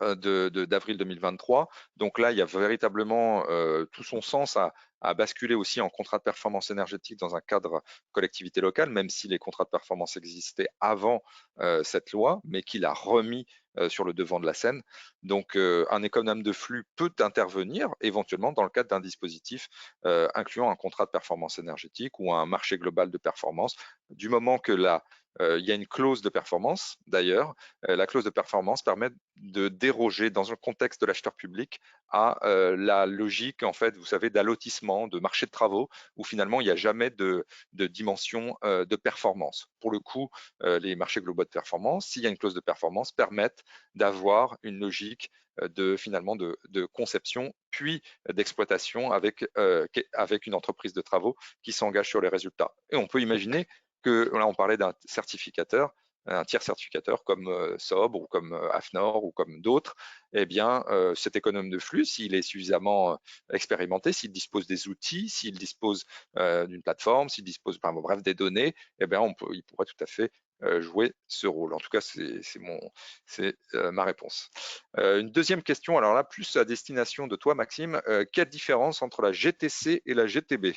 D'avril 2023. Donc là, il y a véritablement tout son sens à basculer aussi en contrat de performance énergétique dans un cadre collectivité locale, même si les contrats de performance existaient avant cette loi, mais qu'il a remis sur le devant de la scène. Donc un économe de flux peut intervenir éventuellement dans le cadre d'un dispositif incluant un contrat de performance énergétique ou un marché global de performance, du moment que il y a une clause de performance. D'ailleurs, la clause de performance permet de déroger dans un contexte de l'acheteur public à la logique, en fait, vous savez, d'allotissement, de marché de travaux, où finalement il n'y a jamais de dimension de performance. Pour le coup, les marchés globaux de performance, s'il y a une clause de performance, permettent d'avoir une logique finalement de conception puis d'exploitation avec une entreprise de travaux qui s'engage sur les résultats. Et on peut imaginer que là on parlait d'un certificateur, un tiers certificateur comme Sobre ou comme Afnor ou comme d'autres. Eh bien cet économe de flux, s'il est suffisamment expérimenté, s'il dispose des outils, s'il dispose d'une plateforme, s'il dispose bref des données, eh bien il pourrait tout à fait jouer ce rôle. En tout cas, c'est ma réponse. Une deuxième question, alors là, plus à destination de toi, Maxime. Quelle différence entre la GTC et la GTB?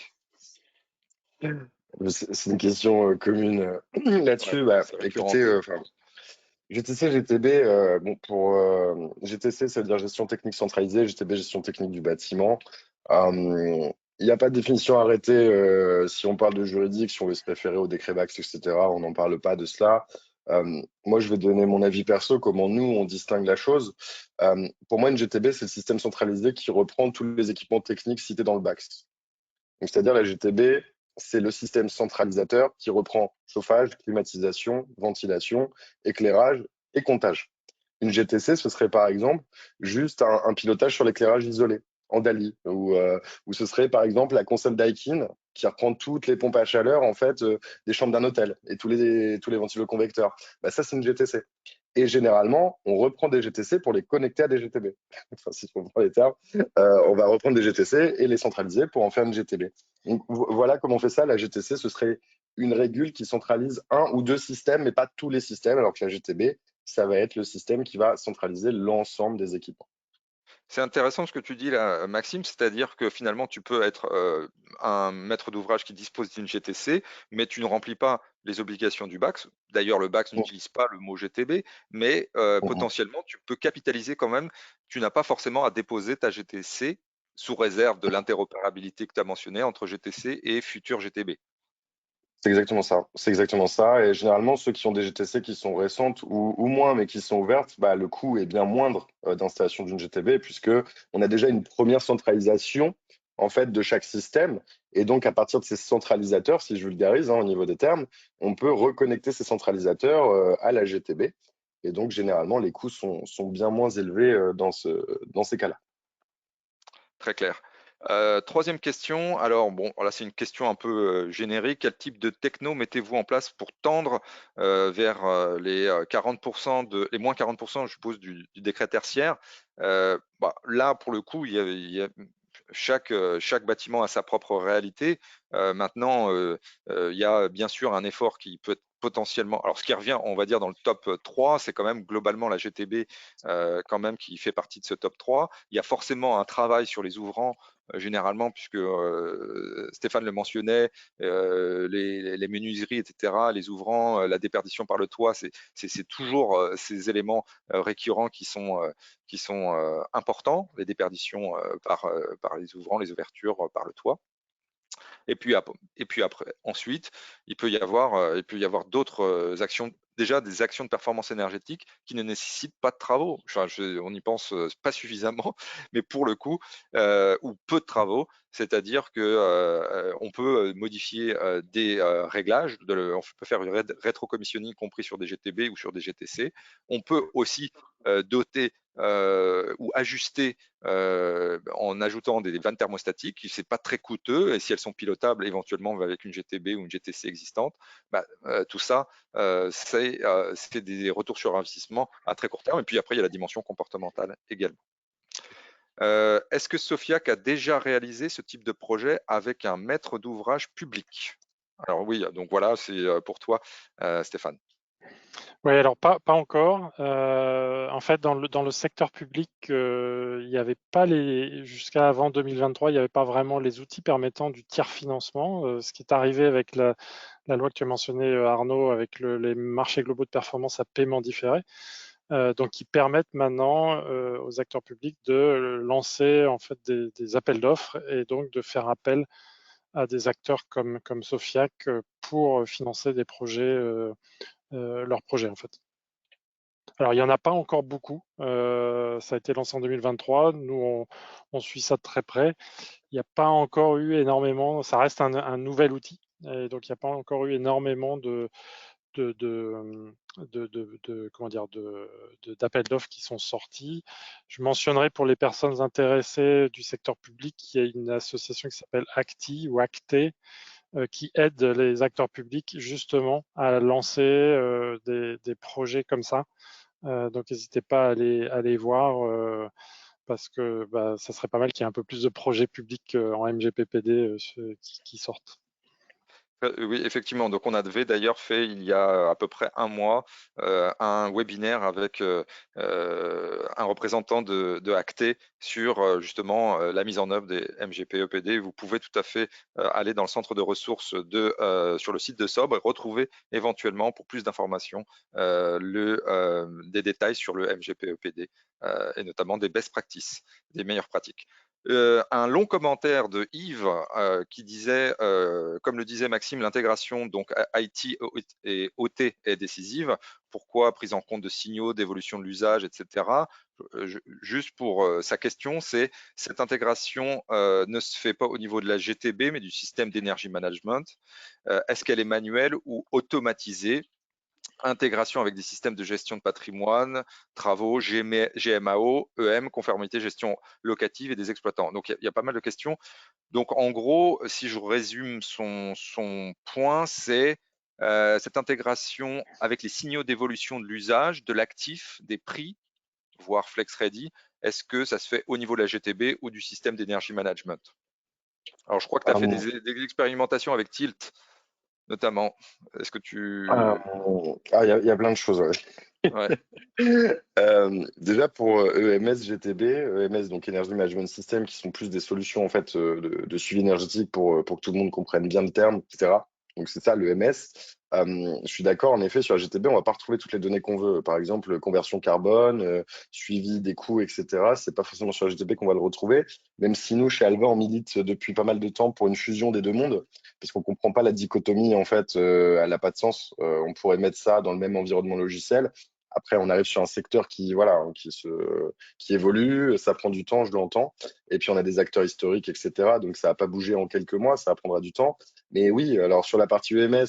C'est une question commune Ouais, là-dessus. Bah, c'est récurrent. écoutez, GTC, GTB, bon, pour GTC, ça veut dire gestion technique centralisée, GTB, gestion technique du bâtiment. Il n'y a pas de définition arrêtée si on parle de juridique, si on veut se référer au décret Bax, etc. On n'en parle pas de cela. Moi, je vais donner mon avis perso, comment nous, on distingue la chose. Pour moi, une GTB, c'est le système centralisé qui reprend tous les équipements techniques cités dans le Bax. Donc, c'est-à-dire la GTB, c'est le système centralisateur qui reprend chauffage, climatisation, ventilation, éclairage et comptage. Une GTC, ce serait par exemple juste un pilotage sur l'éclairage isolé en DALI, ou ce serait par exemple la console Daikin qui reprend toutes les pompes à chaleur en fait des chambres d'un hôtel et tous les ventiloconvecteurs. Bah, ça, c'est une GTC. Et généralement, on reprend des GTC pour les connecter à des GTB. Enfin, si je comprends les termes, on va reprendre des GTC et les centraliser pour en faire une GTB. Donc, voilà comment on fait ça. La GTC, ce serait une régule qui centralise un ou deux systèmes, mais pas tous les systèmes, alors que la GTB, ça va être le système qui va centraliser l'ensemble des équipements. C'est intéressant ce que tu dis là, Maxime, c'est-à-dire que finalement, tu peux être un maître d'ouvrage qui dispose d'une GTC, mais tu ne remplis pas les obligations du BAX. D'ailleurs, le BAX Mm, n'utilise pas le mot GTB, mais mm, mm. potentiellement, tu peux capitaliser quand même. Tu n'as pas forcément à déposer ta GTC sous réserve de l'interopérabilité que tu as mentionnée entre GTC et futur GTB. C'est exactement ça. C'est exactement ça. Et généralement, ceux qui ont des GTC qui sont récentes ou moins, mais qui sont ouvertes, bah, le coût est bien moindre d'installation d'une GTB, puisque on a déjà une première centralisation en fait de chaque système. Et donc, à partir de ces centralisateurs, si je vulgarise au niveau des termes, on peut reconnecter ces centralisateurs à la GTB. Et donc, généralement, les coûts sont bien moins élevés dans ces cas-là. Très clair. Troisième question. Alors, bon, là, c'est une question un peu générique. Quel type de techno mettez-vous en place pour tendre vers les 40% les moins 40%, je suppose, du décret tertiaire? Là, pour le coup, chaque bâtiment a sa propre réalité. Maintenant, il y a bien sûr un effort qui peut être potentiellement. Alors, ce qui revient, on va dire, dans le top 3, c'est quand même globalement la GTB quand même qui fait partie de ce top 3. Il y a forcément un travail sur les ouvrants, généralement, puisque Stéphane le mentionnait, les menuiseries, etc., les ouvrants, la déperdition par le toit, c'est toujours ces éléments récurrents qui sont importants, les déperditions par les ouvrants, les ouvertures par le toit. Et puis après, ensuite, il peut y avoir d'autres actions, déjà des actions de performance énergétique qui ne nécessitent pas de travaux. On n'y pense pas suffisamment, mais pour le coup, ou peu de travaux, c'est-à-dire que on peut modifier des réglages, on peut faire une rétrocommissioning compris sur des GTB ou sur des GTC. On peut aussi doter ou ajuster en ajoutant des vannes thermostatiques. C'est pas très coûteux et si elles sont pilotables éventuellement avec une GTB ou une GTC existante, tout ça, c'est des retours sur investissement à très court terme. Et puis après, il y a la dimension comportementale également. Est-ce que Sofiac a déjà réalisé ce type de projet avec un maître d'ouvrage public? Alors oui, donc voilà, c'est pour toi, Stéphane. Oui, alors pas encore. En fait, dans le secteur public, il n'y avait pas jusqu'à avant 2023, il n'y avait pas vraiment les outils permettant du tiers financement. Ce qui est arrivé avec la loi que tu as mentionnée, Arnaud, avec les marchés globaux de performance à paiement différé. Donc, qui permettent maintenant aux acteurs publics de lancer en fait des appels d'offres et donc de faire appel à des acteurs comme Sofiac pour financer des projets, leurs projets en fait. Alors, il n'y en a pas encore beaucoup. Ça a été lancé en 2023. Nous, on suit ça de très près. Il n'y a pas encore eu énormément. Ça reste un nouvel outil. Et donc, il n'y a pas encore eu énormément comment dire, d'appels d'offres qui sont sortis. Je mentionnerai pour les personnes intéressées du secteur public, il y a une association qui s'appelle ACTI ou ACTE, qui aide les acteurs publics justement à lancer des projets comme ça. Donc n'hésitez pas à aller voir parce que ça serait pas mal qu'il y ait un peu plus de projets publics en MGPPD qui sortent. Oui, effectivement. Donc, on avait d'ailleurs fait il y a à peu près un mois un webinaire avec un représentant de Acté sur justement la mise en œuvre des MGP-EPD. Vous pouvez tout à fait aller dans le centre de ressources sur le site de Sobre et retrouver éventuellement, pour plus d'informations, des détails sur le MGP-EPD et notamment des best practices, des meilleures pratiques. Un long commentaire de Yves qui disait, comme le disait Maxime, l'intégration donc IT et OT est décisive. Pourquoi prise en compte de signaux, d'évolution de l'usage, etc. Juste pour sa question, c'est cette intégration ne se fait pas au niveau de la GTB, mais du système d'énergie management. Est-ce qu'elle est manuelle ou automatisée? Intégration avec des systèmes de gestion de patrimoine, travaux, GMAO, EM, conformité, gestion locative et des exploitants. Donc, il y a pas mal de questions. Donc, en gros, si je résume son point, c'est cette intégration avec les signaux d'évolution de l'usage, de l'actif, des prix, voire flex ready. Est-ce que ça se fait au niveau de la GTB ou du système d'énergie management? Alors, je crois que tu as fait des expérimentations avec Tilt, notamment. Est-ce que tu... Il y a plein de choses. Ouais. Ouais. Déjà pour EMS, GTB, EMS, donc Energy Management System, qui sont plus des solutions en fait de suivi énergétique pour que tout le monde comprenne bien le terme, etc. Donc c'est ça le EMS. Je suis d'accord, en effet, sur la GTB, on va pas retrouver toutes les données qu'on veut. Par exemple, conversion carbone, suivi des coûts, etc. C'est pas forcément sur la GTB qu'on va le retrouver, même si nous, chez Alva, on milite depuis pas mal de temps pour une fusion des deux mondes, parce qu'on comprend pas la dichotomie, en fait, elle n'a pas de sens. On pourrait mettre ça dans le même environnement logiciel. Après, on arrive sur un secteur qui, voilà, qui évolue, ça prend du temps, je l'entends. Et puis, on a des acteurs historiques, etc. Donc, ça va pas bouger en quelques mois, ça prendra du temps. Mais oui, alors sur la partie EMS,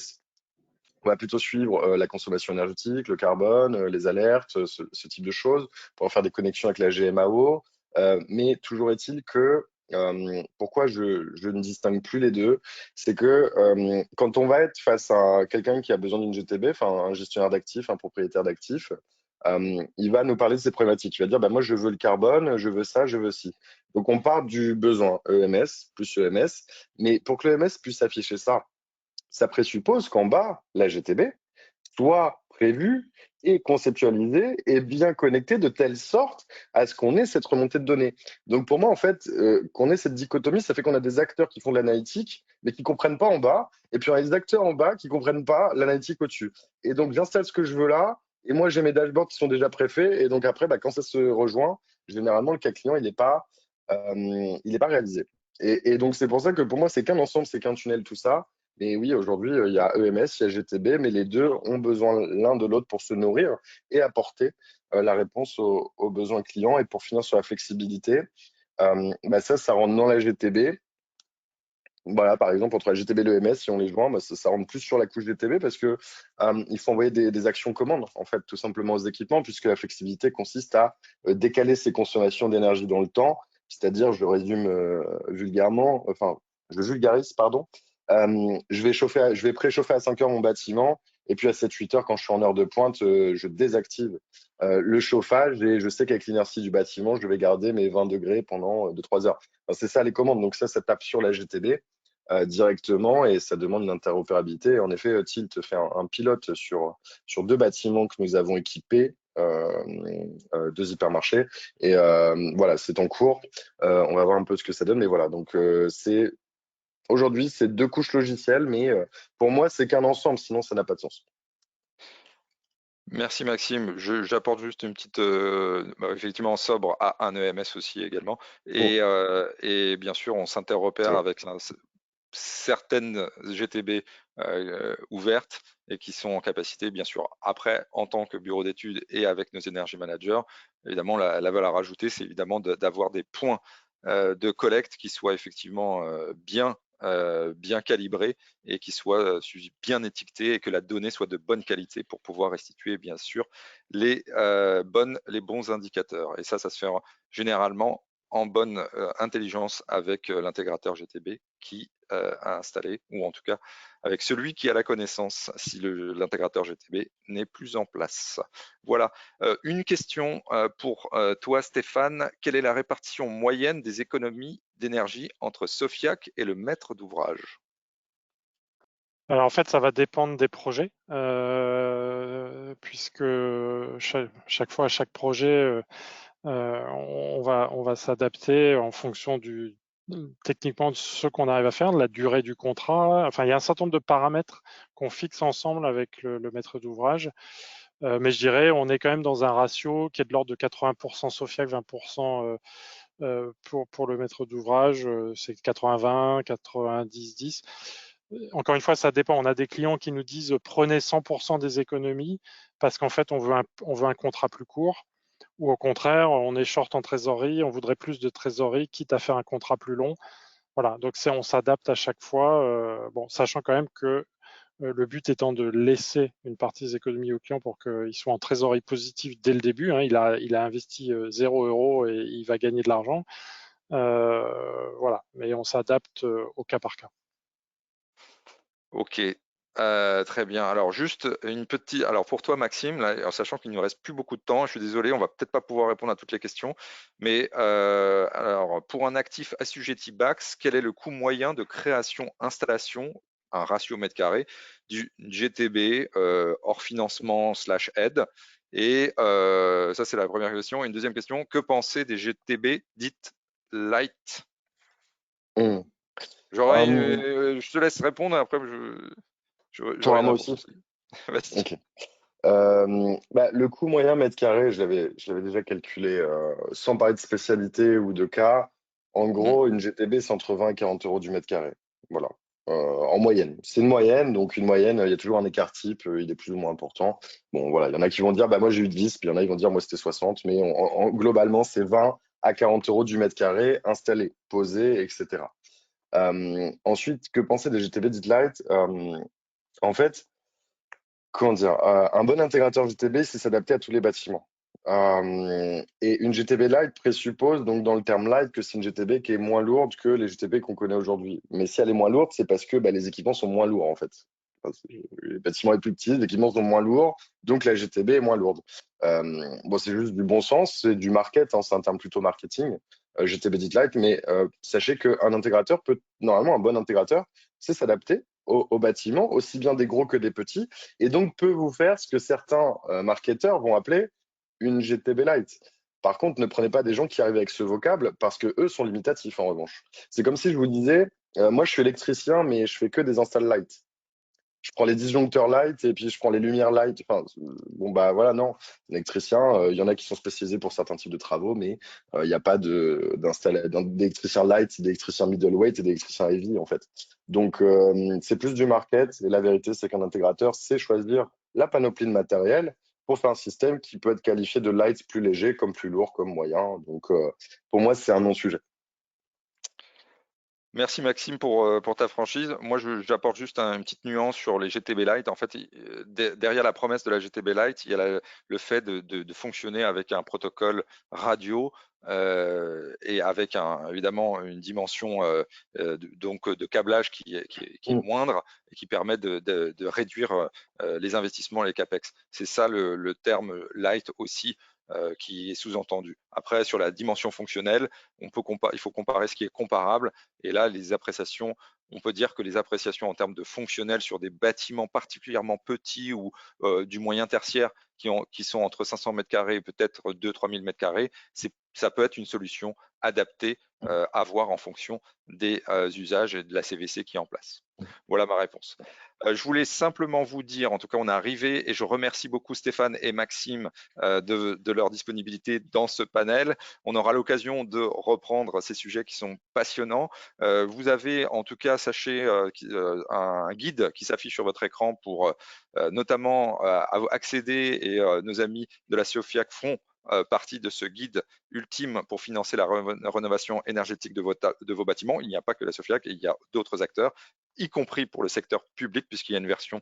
on va plutôt suivre la consommation énergétique, le carbone, les alertes, ce type de choses, pour faire des connexions avec la GMAO. Mais toujours est-il que pourquoi je ne distingue plus les deux, c'est que quand on va être face à quelqu'un qui a besoin d'une GTB, enfin un gestionnaire d'actifs, un propriétaire d'actifs, il va nous parler de ses problématiques. Il va dire, bah, moi je veux le carbone, je veux ça, je veux ci. Donc on part du besoin EMS plus EMS, mais pour que l'EMS puisse afficher ça présuppose qu'en bas, la GTB soit prévue et conceptualisée et bien connectée de telle sorte à ce qu'on ait cette remontée de données. Donc pour moi, en fait, qu'on ait cette dichotomie, ça fait qu'on a des acteurs qui font de l'analytique, mais qui ne comprennent pas en bas, et puis on a des acteurs en bas qui ne comprennent pas l'analytique au-dessus. Et donc j'installe ce que je veux là, et moi j'ai mes dashboards qui sont déjà préfaits, et donc après, bah, quand ça se rejoint, généralement le cas client, il n'est pas réalisé. Et donc c'est pour ça que pour moi, c'est qu'un ensemble, c'est qu'un tunnel, tout ça. Et oui, aujourd'hui, il y a EMS, il y a GTB, mais les deux ont besoin l'un de l'autre pour se nourrir et apporter la réponse aux besoins clients. Et pour finir sur la flexibilité, bah ça rentre dans la GTB. Voilà, par exemple, entre la GTB et l'EMS, si on les joint, bah, ça rentre plus sur la couche GTB parce que il faut envoyer des actions commandes, en fait, tout simplement aux équipements, puisque la flexibilité consiste à décaler ses consommations d'énergie dans le temps. C'est-à-dire, je résume vulgairement, enfin, je vulgarise, pardon. Je vais préchauffer à 5 heures mon bâtiment, et puis à 7-8 heures, quand je suis en heure de pointe, je désactive le chauffage, et je sais qu'avec l'inertie du bâtiment, je vais garder mes 20 degrés pendant 2-3 heures. Enfin, c'est ça les commandes. Donc ça tape sur la GTB directement et ça demande une interopérabilité. En effet, Tilt fait un pilote sur deux bâtiments que nous avons équipés, deux hypermarchés. Et voilà, c'est en cours. On va voir un peu ce que ça donne. Mais voilà, donc aujourd'hui, c'est deux couches logicielles, mais pour moi, c'est qu'un ensemble, sinon ça n'a pas de sens. Merci Maxime. J'apporte juste une petite, effectivement Sobre a un EMS aussi également, et bien sûr on s'interopère avec certaines GTB ouvertes et qui sont en capacité, bien sûr, après en tant que bureau d'études et avec nos energy managers, évidemment la valeur ajoutée, c'est évidemment d'avoir des points de collecte qui soient effectivement bien calibrés et qui soient bien étiquetés et que la donnée soit de bonne qualité pour pouvoir restituer bien sûr les bons indicateurs. Et ça se fait généralement en bonne intelligence avec l'intégrateur GTB qui a installé, ou en tout cas avec celui qui a la connaissance si l'intégrateur GTB n'est plus en place. Voilà. Une question pour toi Stéphane. Quelle est la répartition moyenne des économies d'énergie entre Sofiac et le maître d'ouvrage? Alors en fait, ça va dépendre des projets, puisque chaque fois, à chaque projet, on va s'adapter en fonction techniquement de ce qu'on arrive à faire, de la durée du contrat. Enfin, il y a un certain nombre de paramètres qu'on fixe ensemble avec le maître d'ouvrage. Mais je dirais, on est quand même dans un ratio qui est de l'ordre de 80% Sofiac, 20% pour le maître d'ouvrage. C'est 80-20, 90-10. Encore une fois, ça dépend. On a des clients qui nous disent prenez 100% des économies parce qu'en fait, on veut un contrat plus court. Ou au contraire, on est short en trésorerie, on voudrait plus de trésorerie, quitte à faire un contrat plus long. Voilà, donc on s'adapte à chaque fois, bon, sachant quand même que le but étant de laisser une partie des économies au client pour qu'il soit en trésorerie positive dès le début. Hein. Il a investi 0 € et il va gagner de l'argent. Voilà, mais on s'adapte au cas par cas. Ok, très bien. Alors juste une petite, alors pour toi Maxime, là, en sachant qu'il ne nous reste plus beaucoup de temps, je suis désolé, on va peut-être pas pouvoir répondre à toutes les questions, mais alors pour un actif assujetti BAX, quel est le coût moyen de création installation, un ratio mètre carré du GTB hors financement / aide? Et ça c'est la première question. Et une deuxième question, que penser des GTB dites light? Hmm. Je te laisse répondre, après j'aurais Toi, une moi réponse aussi. aussi. Vas-y. Ok. Le coût moyen mètre carré, je l'avais déjà calculé, sans parler de spécialité ou de cas. En Mm. gros, une GTB, c'est entre 20 et 40 euros du mètre carré. Voilà. En moyenne. C'est une moyenne, donc une moyenne, il y a toujours un écart type, il est plus ou moins important. Bon, voilà, il y en a qui vont dire, bah, moi j'ai eu de vis, puis il y en a qui vont dire, moi c'était 60, mais globalement, c'est 20 à 40 euros du mètre carré installé, posé, etc. Ensuite, que penser des GTB dites light? En fait, comment dire, un bon intégrateur GTB, c'est s'adapter à tous les bâtiments. Et une GTB light présuppose, donc dans le terme light, que c'est une GTB qui est moins lourde que les GTB qu'on connaît aujourd'hui. Mais si elle est moins lourde, c'est parce que bah, les équipements sont moins lourds, en fait. Enfin, le bâtiment est plus petit, les équipements sont moins lourds, donc la GTB est moins lourde. Bon, c'est juste du bon sens, c'est du market, hein, c'est un terme plutôt marketing, GTB dit light, mais sachez qu'un intégrateur peut, normalement, un bon intégrateur, c'est s'adapter au bâtiment, aussi bien des gros que des petits, et donc peut vous faire ce que certains marketeurs vont appeler une GTB Lite. Par contre, ne prenez pas des gens qui arrivent avec ce vocable parce que eux sont limitatifs en revanche. C'est comme si je vous disais, moi je suis électricien, mais je fais que des installs light. Je prends les disjoncteurs light et puis je prends les lumières light. Enfin, bon bah voilà, non. Électricien, il y en a qui sont spécialisés pour certains types de travaux, mais il n'y a pas d'électricien light, d'électricien middleweight et d'électricien heavy en fait. Donc c'est plus du market et la vérité c'est qu'un intégrateur sait choisir la panoplie de matériel pour faire un système qui peut être qualifié de light plus léger, comme plus lourd, comme moyen. Donc pour moi c'est un non-sujet. Merci Maxime pour ta franchise. Moi, j'apporte juste une petite nuance sur les GTB Lite. En fait, derrière la promesse de la GTB Lite, il y a le fait de fonctionner avec un protocole radio et avec évidemment une dimension donc de câblage qui est Mm. moindre et qui permet de réduire les investissements, les CAPEX. C'est ça le terme Lite aussi qui est sous-entendu. Après, sur la dimension fonctionnelle, il faut comparer ce qui est comparable. Et là, les appréciations, on peut dire que les appréciations en termes de fonctionnel sur des bâtiments particulièrement petits ou du moyen tertiaire qui sont entre 500 mètres carrés et peut-être 2 000 à 3 000 mètres carrés, ça peut être une solution adaptée à voir en fonction des usages et de la CVC qui est en place. Voilà ma réponse. Je voulais simplement vous dire, en tout cas on est arrivé, et je remercie beaucoup Stéphane et Maxime de leur disponibilité dans ce panel. On aura l'occasion de reprendre ces sujets qui sont passionnants. Vous avez en tout cas, sachez, un guide qui s'affiche sur votre écran pour notamment accéder, et nos amis de la Sofiac font partie de ce guide ultime pour financer la rénovation énergétique de vos bâtiments. Il n'y a pas que la Sofiac, il y a d'autres acteurs, y compris pour le secteur public, puisqu'il y a une version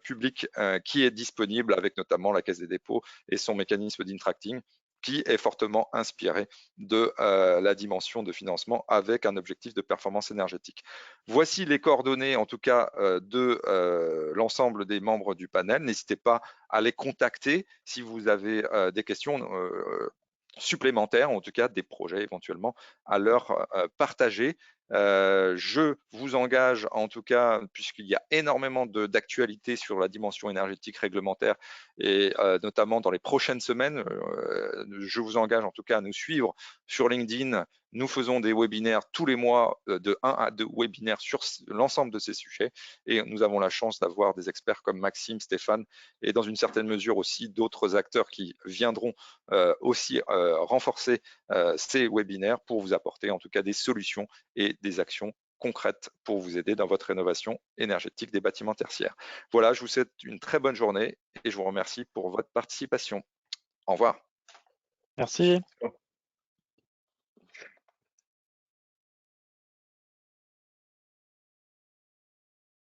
publique qui est disponible avec notamment la Caisse des dépôts et son mécanisme d'intracting qui est fortement inspiré de la dimension de financement avec un objectif de performance énergétique. Voici les coordonnées, en tout cas, de l'ensemble des membres du panel. N'hésitez pas à les contacter si vous avez des questions supplémentaires, en tout cas des projets éventuellement à leur partager. Je vous engage, en tout cas, puisqu'il y a énormément d'actualités sur la dimension énergétique réglementaire et notamment dans les prochaines semaines, je vous engage en tout cas à nous suivre sur LinkedIn. Nous faisons des webinaires tous les mois, de 1 à 2 webinaires sur l'ensemble de ces sujets, et nous avons la chance d'avoir des experts comme Maxime, Stéphane, et dans une certaine mesure aussi d'autres acteurs qui viendront aussi renforcer ces webinaires pour vous apporter en tout cas des solutions et des actions concrètes pour vous aider dans votre rénovation énergétique des bâtiments tertiaires. Voilà, je vous souhaite une très bonne journée et je vous remercie pour votre participation. Au revoir. Merci.